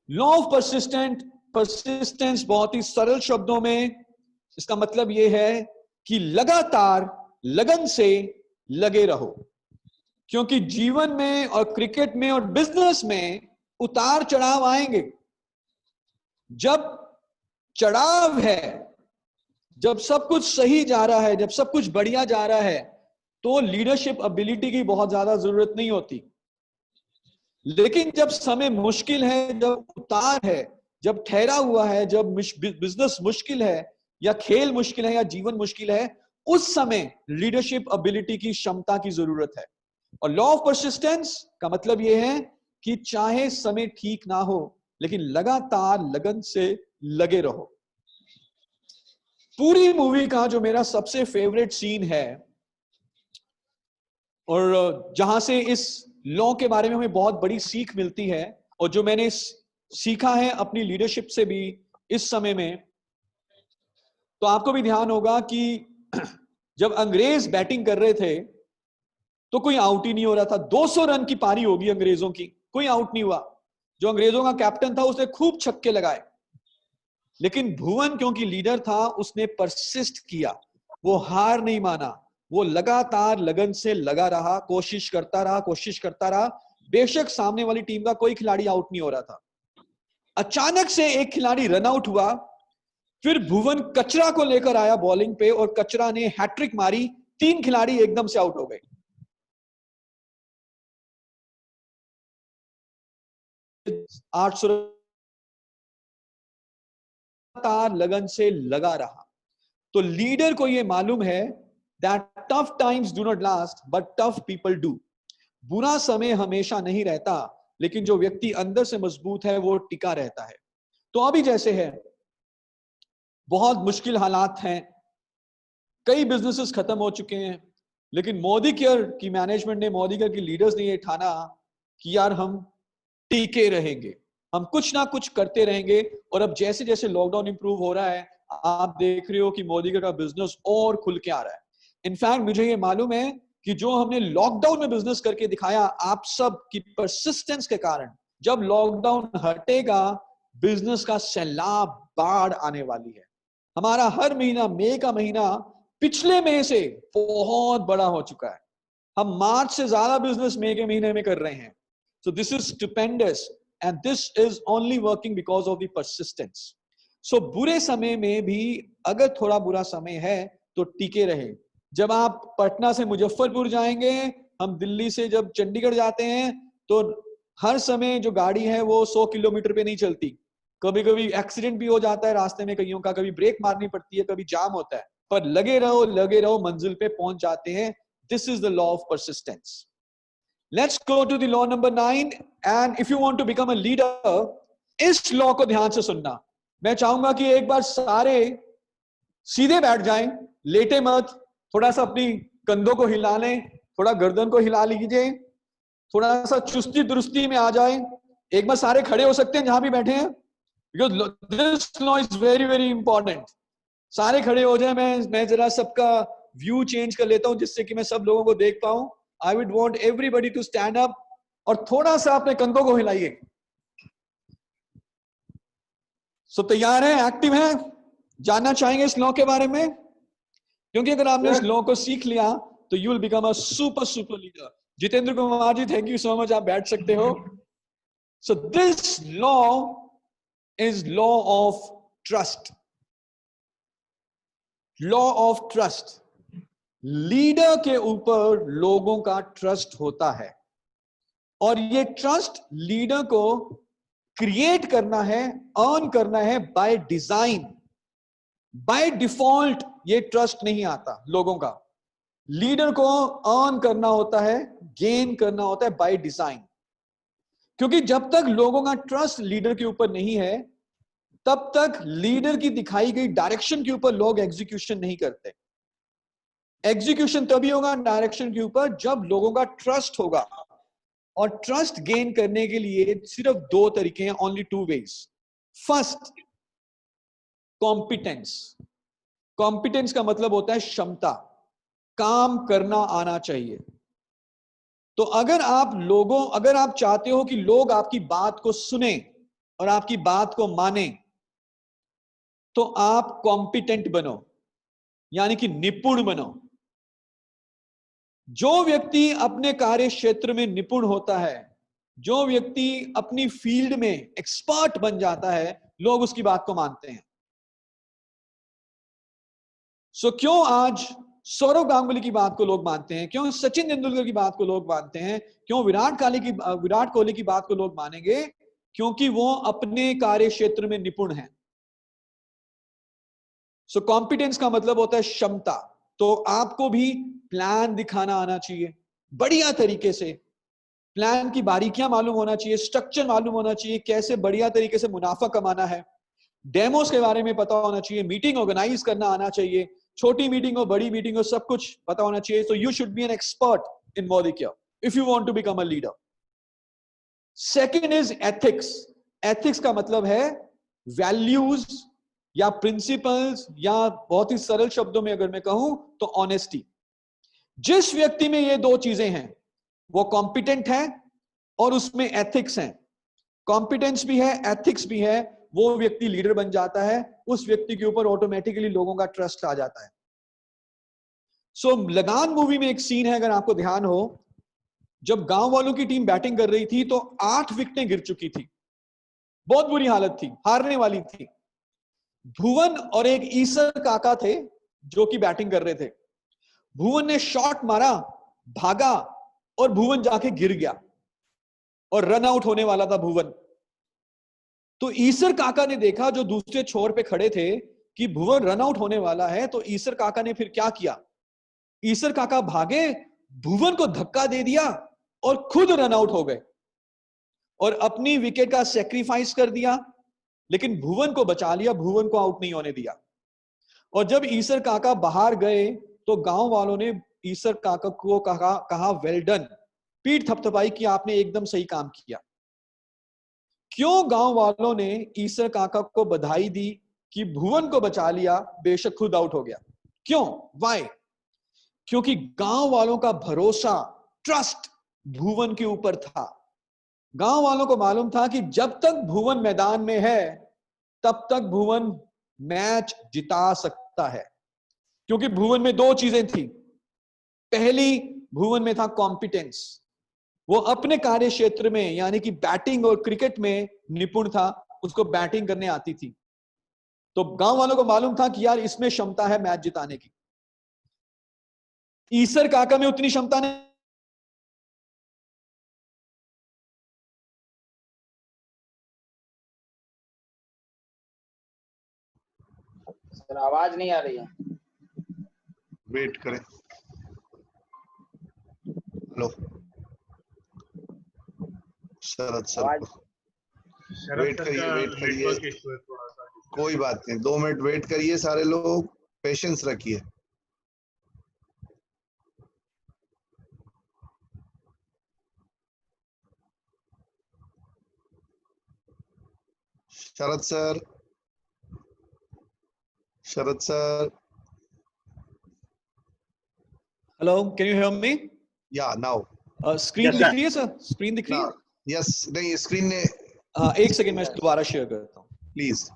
Law of persistence बहुत ही सरल शब्दों में इसका मतलब यह है कि लगातार लगन से लगे रहो। क्योंकि जीवन में और क्रिकेट में और बिजनेस में उतार चढ़ाव आएंगे। जब चढ़ाव है, जब सब कुछ सही जा रहा है, जब सब कुछ बढ़िया जा रहा है, तो लीडरशिप एबिलिटी की बहुत ज्यादा जरूरत नहीं होती। लेकिन जब समय मुश्किल है, जब उतार है, जब ठहरा हुआ है, जब बिजनेस मुश्किल है या खेल मुश्किल है या जीवन मुश्किल है, उस समय लीडरशिप एबिलिटी की क्षमता की जरूरत है। और लॉ ऑफ परसिस्टेंस का मतलब यह है कि चाहे समय ठीक ना हो, लेकिन लगातार लगन से लगे रहो। पूरी मूवी का जो मेरा सबसे फेवरेट सीन है और जहां से इस लॉ के बारे में हमें बहुत बड़ी सीख मिलती है, और जो मैंने सीखा है अपनी लीडरशिप से भी इस समय में, तो आपको भी ध्यान होगा कि जब अंग्रेज बैटिंग कर रहे थे तो कोई आउट ही नहीं हो रहा था। 200 रन की पारी होगी अंग्रेजों की, कोई आउट नहीं हुआ। जो अंग्रेजों का कैप्टन था उसने खूब छक्के लगाए, लेकिन भुवन क्योंकि लीडर था उसने परसिस्ट किया, वो हार नहीं माना, वो लगातार लगन से लगा रहा, कोशिश करता रहा। बेशक सामने वाली टीम का कोई खिलाड़ी आउट नहीं हो रहा था। अचानक से एक खिलाड़ी रन आउट हुआ, फिर भुवन कचरा को लेकर आया बॉलिंग पे और कचरा ने हैट्रिक मारी, 3 खिलाड़ी एकदम से आउट हो गए। 800 लगन से लगा रहा। तो लीडर को यह मालूम है that tough times do not last but tough people do। बुरा समय हमेशा नहीं रहता, लेकिन जो व्यक्ति अंदर से मजबूत है वो टिका रहता है। तो अभी जैसे है, बहुत मुश्किल हालात हैं, कई बिजनेसेस खत्म हो चुके हैं, लेकिन मोदी केयर की मैनेजमेंट ने, मोदी केयर की लीडर्स ने ये ठाना कि यार हम टिके रहेंगे, हम कुछ ना कुछ करते रहेंगे। और अब जैसे जैसे लॉकडाउन इंप्रूव हो रहा है, आप देख रहे हो कि मोदी केयर का बिजनेस और खुल के आ रहा है। इनफैक्ट मुझे ये मालूम है कि जो हमने लॉकडाउन में बिजनेस करके दिखाया, आप सब की परसिस्टेंस के कारण, जब लॉकडाउन हटेगा बिजनेस का सैलाब, बाढ़ आने वाली है। हमारा हर महीना, मई का महीना पिछले मई से बहुत बड़ा हो चुका है। हम मार्च से ज्यादा बिजनेस मई के महीने में कर रहे हैं। So this is stupendous and this is only working because of the persistence. So बुरे समय में भी अगर थोड़ा बुरा समय है तो टिके रहे। जब आप पटना से मुजफ्फरपुर जाएंगे, हम दिल्ली से जब चंडीगढ़ जाते हैं, तो हर समय जो गाड़ी है वो 100 किलोमीटर पे नहीं चलती। कभी कभी एक्सीडेंट भी हो जाता है रास्ते में कईयों का, कभी ब्रेक मारनी पड़ती है, कभी जाम होता है, पर लगे रहो मंजिल पे पहुंच जाते हैं। This is the law of persistence. Let's go to the law number 9, and if you want to become a leader, इस लॉ को ध्यान से सुनना। मैं चाहूंगा कि एक बार सारे सीधे बैठ जाएं, लेटे मत, थोड़ा सा अपनी कंधों को हिला लें, थोड़ा गर्दन को हिला लीजिए, थोड़ा सा चुस्ती दुरुस्ती में आ जाएं। एक बार सारे खड़े हो सकते हैं जहां भी बैठे हैं, because this law is very very important। सारे खड़े हो जाएं। मैं जरा सबका व्यू चेंज कर लेता हूं जिससे कि मैं सब लोगों को देख पाऊं। I would want everybody to stand up और थोड़ा सा अपने कंधों को हिलाइए। सो तैयार है, एक्टिव है, जानना चाहेंगे इस लॉ के बारे में? क्योंकि अगर आपने इस लॉ को सीख लिया तो you will become a super leader. Jitendra Kumar ji, thank you so much, आप बैठ सकते हो। So this law is law of trust. Law of trust, leader के ऊपर लोगों का ट्रस्ट होता है, और ये ट्रस्ट लीडर को क्रिएट करना है, अर्न करना है बाय डिजाइन। बाय डिफॉल्ट ये ट्रस्ट नहीं आता लोगों का। लीडर को अर्न करना होता है, गेन करना होता है बाय डिजाइन। क्योंकि जब तक लोगों का ट्रस्ट लीडर के ऊपर नहीं है, तब तक लीडर की दिखाई गई डायरेक्शन के ऊपर लोग एग्जीक्यूशन नहीं करते। एग्जीक्यूशन तभी होगा डायरेक्शन के ऊपर जब लोगों का ट्रस्ट होगा। और ट्रस्ट गेन करने के लिए सिर्फ 2 तरीके हैं, only 2 ways. First, competence. Competence का मतलब होता है क्षमता, काम करना आना चाहिए। तो अगर आप चाहते हो कि लोग आपकी बात को सुने और आपकी बात को माने, तो आप कॉम्पिटेंट बनो, यानी कि निपुण बनो। जो व्यक्ति अपने कार्य क्षेत्र में निपुण होता है, जो व्यक्ति अपनी फील्ड में एक्सपर्ट बन जाता है, लोग उसकी बात को मानते हैं। सो क्यों आज सौरव गांगुली की बात को लोग मानते हैं, क्यों सचिन तेंदुलकर की बात को लोग मानते हैं, क्यों विराट कोहली की बात को लोग मानेंगे? क्योंकि वो अपने कार्य क्षेत्र में निपुण हैं। सो कॉम्पिटेंस का मतलब होता है क्षमता। तो आपको भी प्लान दिखाना आना चाहिए बढ़िया तरीके से, प्लान की बारीकियां मालूम होना चाहिए, स्ट्रक्चर मालूम होना चाहिए, कैसे बढ़िया तरीके से मुनाफा कमाना है, डेमोस के बारे में पता होना चाहिए, मीटिंग ऑर्गेनाइज करना आना चाहिए, छोटी मीटिंग हो बड़ी मीटिंग हो सब कुछ पता होना चाहिए। So you should be an expert in Modicare if you want to become a leader. Second is ethics. Ethics का मतलब है values या principles, या बहुत ही सरल शब्दों में अगर मैं कहूं तो honesty. जिस व्यक्ति में ये दो चीजें हैं वो competent है और उसमें ethics है, competence भी है ethics भी है, वो व्यक्ति लीडर बन जाता है। उस व्यक्ति के ऊपर ऑटोमेटिकली लोगों का ट्रस्ट आ जाता है। सो लगान मूवी में एक सीन है, अगर आपको ध्यान हो, जब गांव वालों की टीम बैटिंग कर रही थी तो 8 विकेटें गिर चुकी थी, बहुत बुरी हालत थी, हारने वाली थी। भुवन और एक ईसर काका थे जो कि बैटिंग कर रहे थे। भुवन ने शॉट मारा, भागा और भुवन जाके गिर गया और रन आउट होने वाला था भुवन। तो ईसर काका ने देखा जो दूसरे छोर पे खड़े थे कि भुवन रन आउट होने वाला है, तो ईसर काका ने फिर क्या किया? ईसर काका भागे, भुवन को धक्का दे दिया और खुद रन आउट हो गए और अपनी विकेट का सैक्रिफाइस कर दिया, लेकिन भुवन को बचा लिया, भुवन को आउट नहीं होने दिया। और जब ईसर काका बाहर गए तो गांव वालों ने ईसर काका को कहा वेल डन, पीठ थपथपाई कि आपने एकदम सही काम किया। क्यों गांव वालों ने ईसर काका को बधाई दी कि भुवन को बचा लिया, बेशक खुद आउट हो गया? क्यों? वाई? क्योंकि गांव वालों का भरोसा, ट्रस्ट भुवन के ऊपर था। गांव वालों को मालूम था कि जब तक भुवन मैदान में है तब तक भुवन मैच जिता सकता है, क्योंकि भुवन में दो चीजें थी। पहली, भुवन में था कॉम्पिटेंस, वो अपने कार्य क्षेत्र में यानी कि बैटिंग और क्रिकेट में निपुण था, उसको बैटिंग करने आती थी। तो गांव वालों को मालूम था कि यार इसमें क्षमता है मैच जिताने की। ईसर काका में उतनी क्षमता नहीं। सर आवाज नहीं आ रही है। वेट करें। हेलो शरद सर, वेट करिए, कोई बात नहीं, 2 मिनट वेट करिए, सारे लोग पेशेंस रखिए। Sharad sir, hello, can you hear me? Yeah now screen दिख रही है सर? स्क्रीन दिख रही है? यस, नहीं स्क्रीन ने एक सेकेंड मैं दोबारा शेयर करता हूँ please.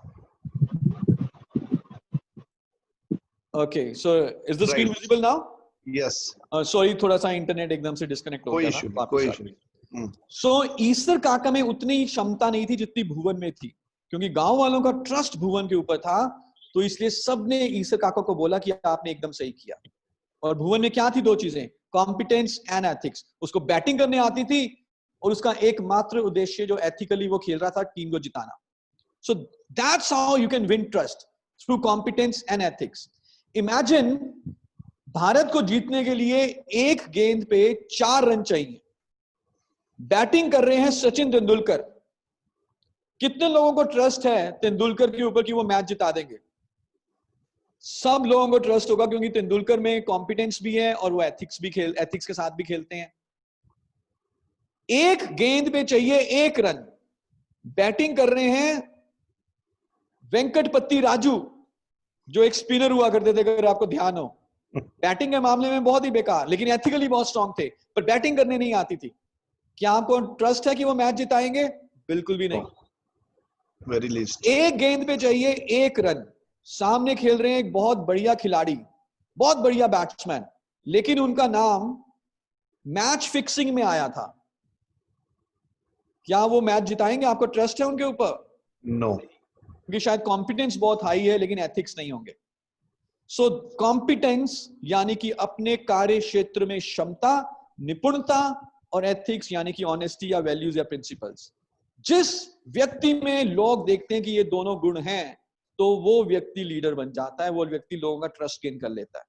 Okay, so is the screen visible now? Yes. Sorry, थोड़ा सा इंटरनेट एकदम से डिस्कनेक्ट हो गया था। कोई इशू नहीं। सो ईसर काका में उतनी क्षमता नहीं थी जितनी भुवन में थी, क्योंकि गांव वालों का ट्रस्ट भुवन के ऊपर था, तो इसलिए सबने ईसर काका को बोला कि आपने एकदम सही किया। और भुवन में क्या थी? दो चीजें, कॉम्पिटेंस एंड एथिक्स। उसको बैटिंग करने आती थी और उसका एकमात्र उद्देश्य जो एथिकली वो खेल रहा था, टीम को जिताना। So that's how you can win trust, through competence and ethics. Imagine Bharat को जीतने के लिए एक गेंद पे 4 रन चाहिए, बैटिंग कर रहे हैं सचिन तेंदुलकर। कितने लोगों को ट्रस्ट है तेंदुलकर के ऊपर कि वो मैच जिता देंगे? सब लोगों को ट्रस्ट होगा, क्योंकि तेंदुलकर में कॉम्पिटेंस भी है और वो एथिक्स के साथ भी खेलते हैं। एक गेंद पे चाहिए 1 रन, बैटिंग कर रहे हैं वेंकटपति राजू, जो एक स्पिनर हुआ करते थे, अगर आपको ध्यान हो। बैटिंग के मामले में बहुत ही बेकार, लेकिन एथिकली बहुत स्ट्रांग थे, पर बैटिंग करने नहीं आती थी। क्या आपको ट्रस्ट है कि वो मैच जिताएंगे? बिल्कुल भी नहीं। Very least. एक गेंद पे चाहिए 1 रन, सामने खेल रहे हैं एक बहुत बढ़िया खिलाड़ी, बहुत बढ़िया बैट्समैन, लेकिन उनका नाम मैच फिक्सिंग में आया था, क्या वो मैच जिताएंगे? आपको ट्रस्ट है उनके ऊपर? नो, क्योंकि शायद कॉम्पिटेंस बहुत हाई है लेकिन एथिक्स नहीं होंगे। सो कॉम्पिटेंस यानी कि अपने कार्य क्षेत्र में क्षमता, निपुणता, और एथिक्स यानी कि ऑनेस्टी या वैल्यूज या प्रिंसिपल्स। जिस व्यक्ति में लोग देखते हैं कि ये दोनों गुण हैं, तो वो व्यक्ति लीडर बन जाता है, वो व्यक्ति लोगों का ट्रस्ट गेन कर लेता है।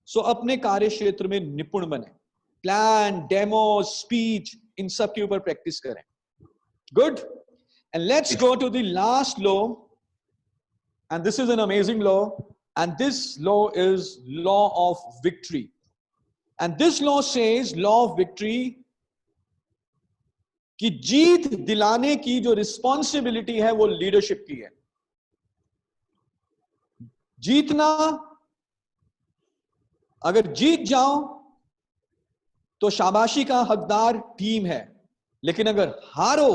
सो अपने कार्य क्षेत्र में निपुण बने, प्लान, डेमो, स्पीच, इन सब के ऊपर प्रैक्टिस करें। Good, and let's go to the last law, and this is an amazing law, and this law is law of victory, and this law says, law of victory, कि जीत दिलाने की जो responsibility है वो लीडरशिप की है। जीतना, अगर जीत जाओ तो शाबाशी का हकदार टीम है, लेकिन अगर हारो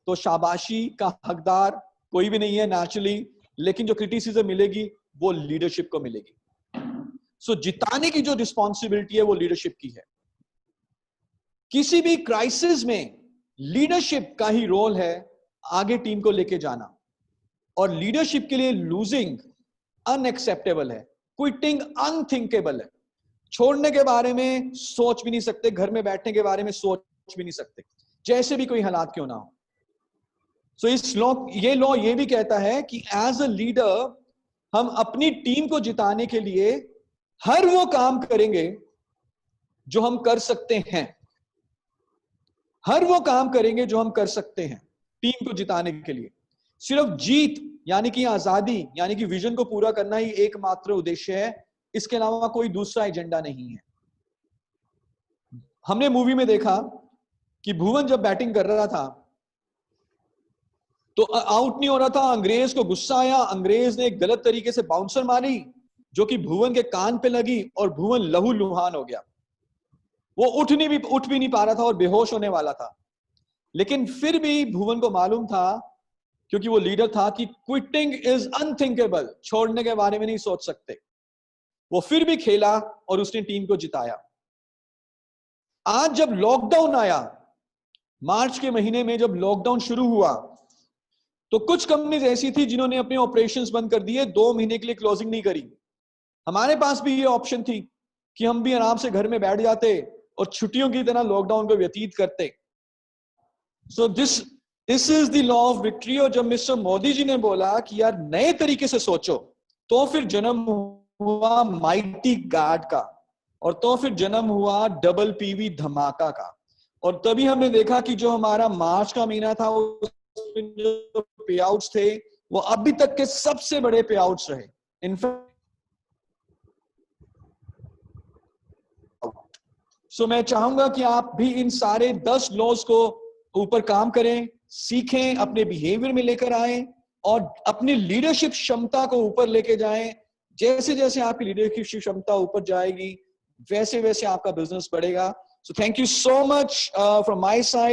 तो शाबाशी का हकदार कोई भी नहीं है नेचुरली, लेकिन जो क्रिटिसिज्म मिलेगी वो लीडरशिप को मिलेगी। सो जिताने की जो रिस्पॉन्सिबिलिटी है वो लीडरशिप की है। किसी भी क्राइसिस में लीडरशिप का ही रोल है आगे टीम को लेके जाना, और लीडरशिप के लिए लूजिंग अनएक्सेप्टेबल है, क्विटिंग अनथिंकेबल है। छोड़ने के बारे में सोच भी नहीं सकते, घर में बैठने के बारे में सोच भी नहीं सकते, जैसे भी कोई हालात क्यों ना हो। सो इस लॉ, ये लॉ ये भी कहता है कि एज अ लीडर हम अपनी टीम को जिताने के लिए हर वो काम करेंगे जो हम कर सकते हैं, हर वो काम करेंगे जो हम कर सकते हैं टीम को जिताने के लिए। सिर्फ जीत यानी कि आजादी यानी कि विजन को पूरा करना ही एकमात्र उद्देश्य है, इसके अलावा कोई दूसरा एजेंडा नहीं है। हमने मूवी में देखा कि भुवन जब बैटिंग कर रहा था तो आउट नहीं हो रहा था, अंग्रेज को गुस्सा आया, अंग्रेज ने एक गलत तरीके से बाउंसर मारी जो कि भुवन के कान पे लगी और भुवन लहूलुहान हो गया। वो उठ भी नहीं पा रहा था और बेहोश होने वाला था, लेकिन फिर भी भुवन को मालूम था, क्योंकि वो लीडर था, कि क्विटिंग इज अनथिंकेबल, छोड़ने के बारे में नहीं सोच सकते। वो फिर भी खेला और उसने टीम को जिताया। आज जब लॉकडाउन आया, मार्च के महीने में जब लॉकडाउन शुरू हुआ, तो कुछ कंपनीज ऐसी थी जिन्होंने अपने ऑपरेशंस बंद कर दिए, 2 महीने के लिए क्लोजिंग नहीं करी। हमारे पास भी ये ऑप्शन थी कि हम भी आराम से घर में बैठ जाते और छुट्टियों की तरह लॉकडाउन को व्यतीत करते। So this is the law of victory. और जब मिस्टर मोदी जी ने बोला कि यार नए तरीके से सोचो, तो फिर जन्म हुआ माइटी गार्ड का, और तो फिर जन्म हुआ डबल पीवी धमाका का। और तभी हमने देखा कि जो हमारा मार्च का महीना था, जो पे आउट्स थे वो अभी तक के सबसे बड़े पे आउट्स रहे। इनफैक्ट सो मैं चाहूंगा कि आप भी इन सारे 10 लॉज को ऊपर काम करें, सीखें, अपने बिहेवियर में लेकर आए और अपनी लीडरशिप क्षमता को ऊपर लेके जाएं। जैसे जैसे आपकी लीडरशिप क्षमता ऊपर जाएगी, वैसे वैसे आपका बिजनेस बढ़ेगा। So thank you so much from my side.